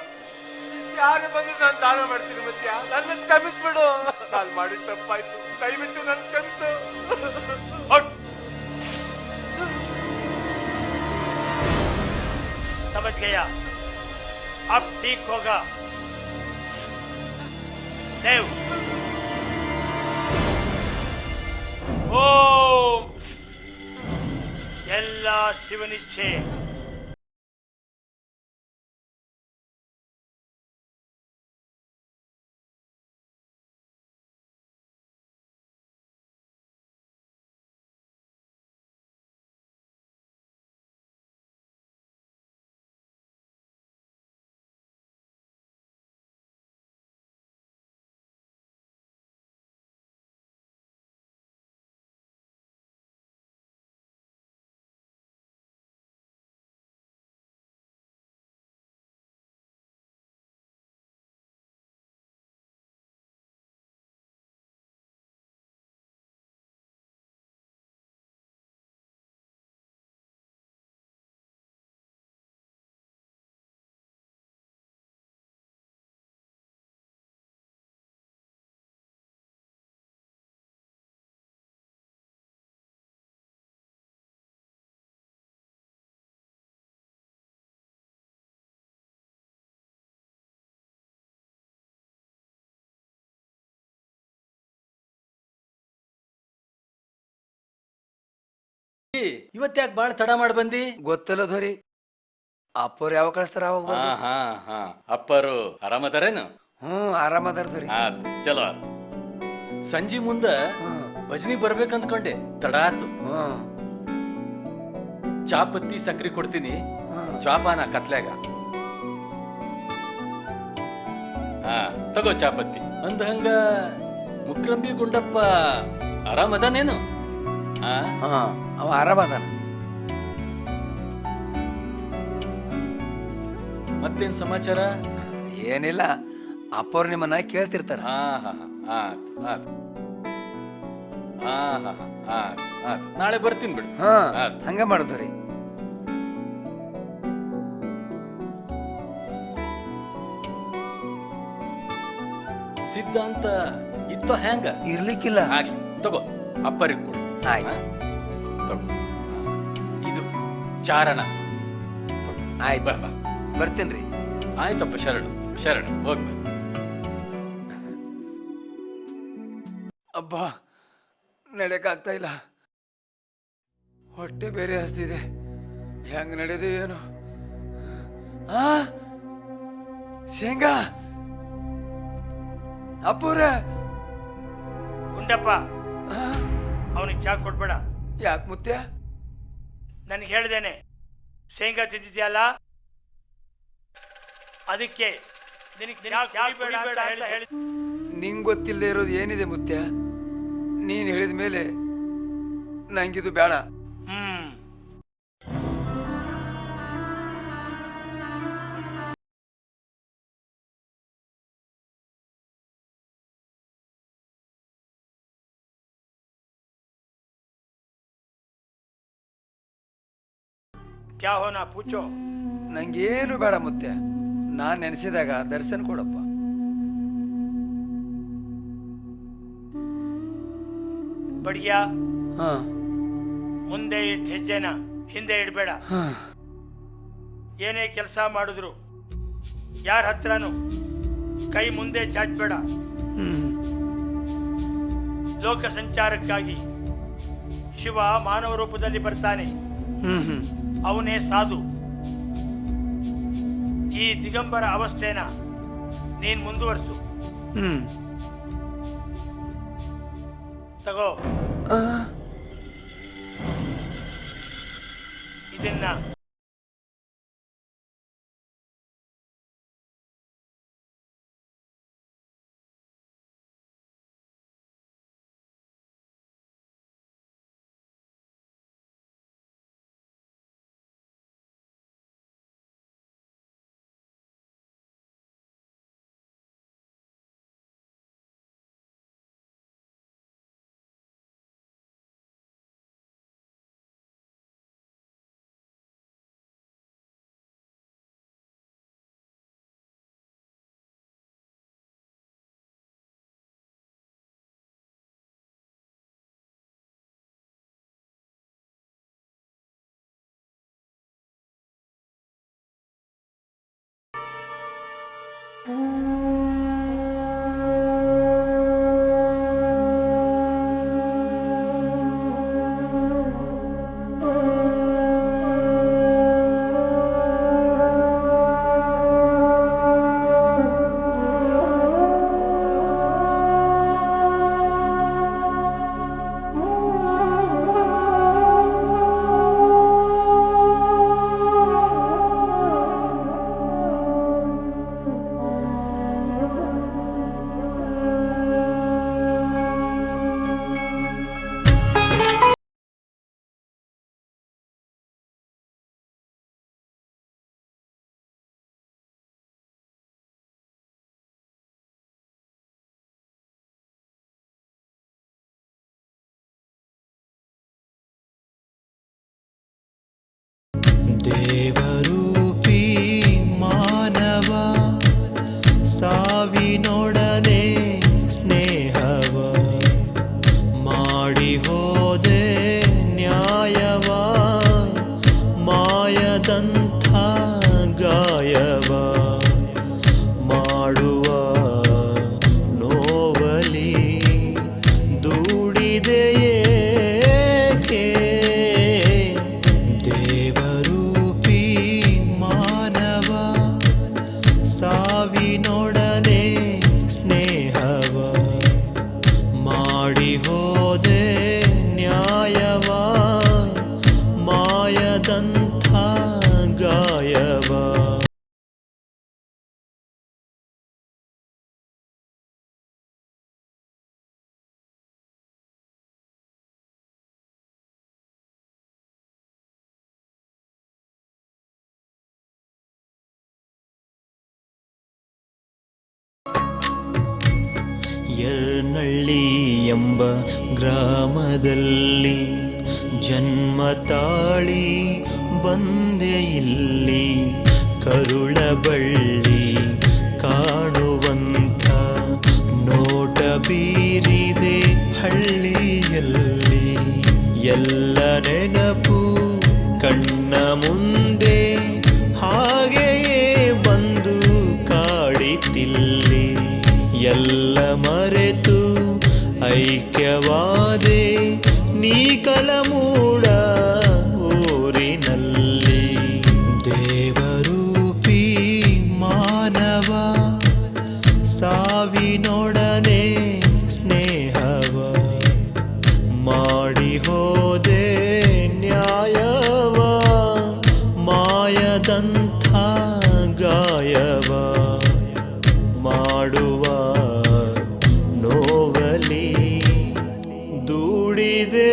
ಯಾರು ಬಂದು ನಾನು ದಾನ ಮಾಡ್ತೀನಿ ಮುತ್ಯ, ನನ್ನ ಕ್ಷಮಿಸ್ಬಿಡು. ನಾನು ಮಾಡಿದ ತಪ್ಪಾಯ್ತು, ದಯವಿಟ್ಟು ನನ್ನ ಕ್ಷಮಿಸು. समझ गया, अब ठीक होगा। देव ओम ಎಲ್ಲ ಶಿವನಿಚ್ಛೆ. ಇವತ್ತ್ಯಾಕೆ ಬಾಳ ತಡ ಮಾಡಿ ಬಂದಿ? ಗೊತ್ತಲ್ಲ ಧೋರಿ, ಅಪ್ಪವ್ರು ಯಾವ ಕಳಿಸ್ತಾರ ಅವಾಗ ಅಪ್ಪರು ಆರಾಮದಾರೇನು? ಆರಾಮದಾರ ಧೋರಿ. ಚಲೋ. ಸಂಜೆ ಮುಂದ ಭಜನಿ ಬರ್ಬೇಕಂದ್ಕೊಂಡೆ, ತಡ ಆತು. ಚಾಪತ್ತಿ ಸಕ್ರಿ ಕೊಡ್ತೀನಿ, ಚಾಪಾನ ಕತ್ಲ್ಯಾಗ. ತಗೋ ಚಾಪತ್ತಿ. ಅಂದ ಹಂಗ ಮುಕ್ರಂಬಿ ಗುಂಡಪ್ಪ ಆರಾಮದಾನೇನು? ಅವ ಆರಾಮದಾನ. ಮತ್ತೇನ್ ಸಮಾಚಾರ? ಏನಿಲ್ಲ, ಅಪ್ಪವ್ರು ನಿಮ್ಮನ್ನ ಕೇಳ್ತಿರ್ತಾರ. ನಾಳೆ ಬರ್ತೀನಿ ಬಿಡು. ಹಂಗ ಮಾಡುದ್ರಿ. ಸಿದ್ಧಾಂತ ಇತ್ತ ಹೆಂಗ? ಇರ್ಲಿಕ್ಕಿಲ್ಲ. ಆಗ್ಲಿ ತಗೋ, ಅಪ್ಪರಿಗೆ ಕೊಡು. ತಗೋ, ಇದು ಚಾರಣ. ಆಯ್ತು, ಬರ್ತೀನ್ರಿ. ಆಯ್ತಪ್ಪ, ಶರಣು ಶರಣು, ಹೋಗ್ಬ. ಅಬ್ಬಾ, ನಡೆಯಕ್ಕಾಗ್ತಾ ಇಲ್ಲ. ಹೊಟ್ಟೆ ಬೇರೆ ಹಸ್ತಿದೆ, ಹೆಂಗ್ ನಡೆದು ಏನು? ಶೇಂಗಾ ಅಪ್ಪೂರ. ಗುಂಡಪ್ಪ, ಅವನಿಗೆ ಚಾ ಕೊಡ್ಬೇಡ. ಯಾಕೆ ಮುತ್ಯ? ನನಗೆ ಹೇಳ್ದೇನೆ, ಶೇಂಗಾ ತಿಂದಿದ್ಯಲ್ಲ, ಅದಕ್ಕೆ ನಿಂಗ್ ಗೊತ್ತಿಲ್ಲದೆ ಇರೋದು ಏನಿದೆ ಮುತ್ಯ? ನೀನ್ ಹೇಳಿದ ಮೇಲೆ ನಂಗಿದು ಬೇಡ. ಕ್ಯಾ ಹೋನಾ ಪೂಚೋ. ನಂಗೇನು ಬೇಡ ಮುತ್ಯ, ನಾನ್ ನೆನೆಸಿದಾಗ ದರ್ಶನ ಕೊಡಪ್ಪ. ಬಡಿಯಾ, ಮುಂದೆ ಇಟ್ಟ ಹೆಜ್ಜೆನ ಹಿಂದೆ ಇಡಬೇಡ. ಏನೇ ಕೆಲಸ ಮಾಡಿದ್ರು ಯಾರ ಹತ್ರನು ಕೈ ಮುಂದೆ ಚಾಚಬೇಡ. ಲೋಕ ಸಂಚಾರಕ್ಕಾಗಿ ಶಿವ ಮಾನವ ರೂಪದಲ್ಲಿ ಬರ್ತಾನೆ, ಅವನೇ ಸಾಧು. ಈ ದಿಗಂಬರ ಅವಸ್ಥೆನ ನೀನ್ ಮುಂದುವರಿಸು. ತಗೋ ಇದನ್ನ. ದೇವರೂಪಿ ಮಾನವ ಸಾವಿನೊಡನೆ ಸ್ನೇಹವ ಮಾಡಿ ಹೋದೆ ನ್ಯಾಯವ ಮಾಯದಂಥ ಗಾಯವ ಮಾಡುವ ನೋವಲಿ ದೂಡಿದೆಯೇಕೆ ದೇವರೂಪಿ ಮಾನವ ಸಾವಿನೊಡನೆ ಸ್ನೇಹವ ಮಾಡಿ ಹೋದೆ ನ್ಯಾಯವ ಮಾಯದಂಥ ಗಾಯವ ಯರ್ನಳ್ಳಿ ಎಂಬ ಗ್ರಾಮದಲ್ಲಿ ಜನ್ಮ ತಾಳಿ ಬಂದೆ ಇಲ್ಲಿ ಕರುಳ ಬಳ್ಳಿ ಕಾಣುವಂಥ ನೋಟ ಬೀರಿದೆ ಹಳ್ಳಿಯಲ್ಲಿ ಎಲ್ಲ ನೆನಪು ಕಣ್ಣ ಮುಂದೆ ಹಾಗೆಯೇ ಬಂದು ಕಾಡಿತಿಲ್ಲಿ ಎಲ್ಲ ಮರೆತು ಐಕ್ಯವಾದೆ ನೀ ಕಲಮೂಡ ಊರಿನಲ್ಲಿ ದೇವರೂಪಿ ಮಾನವ ಸಾವಿನೊಡನೆ ಸ್ನೇಹವ ಮಾಡಿ ಹೋದೆ ನ್ಯಾಯವ ಮಾಯದಂಥ ಗಾಯವ ಮಾಡುವ ನೋವಲಿ ದೂಡಿದೆ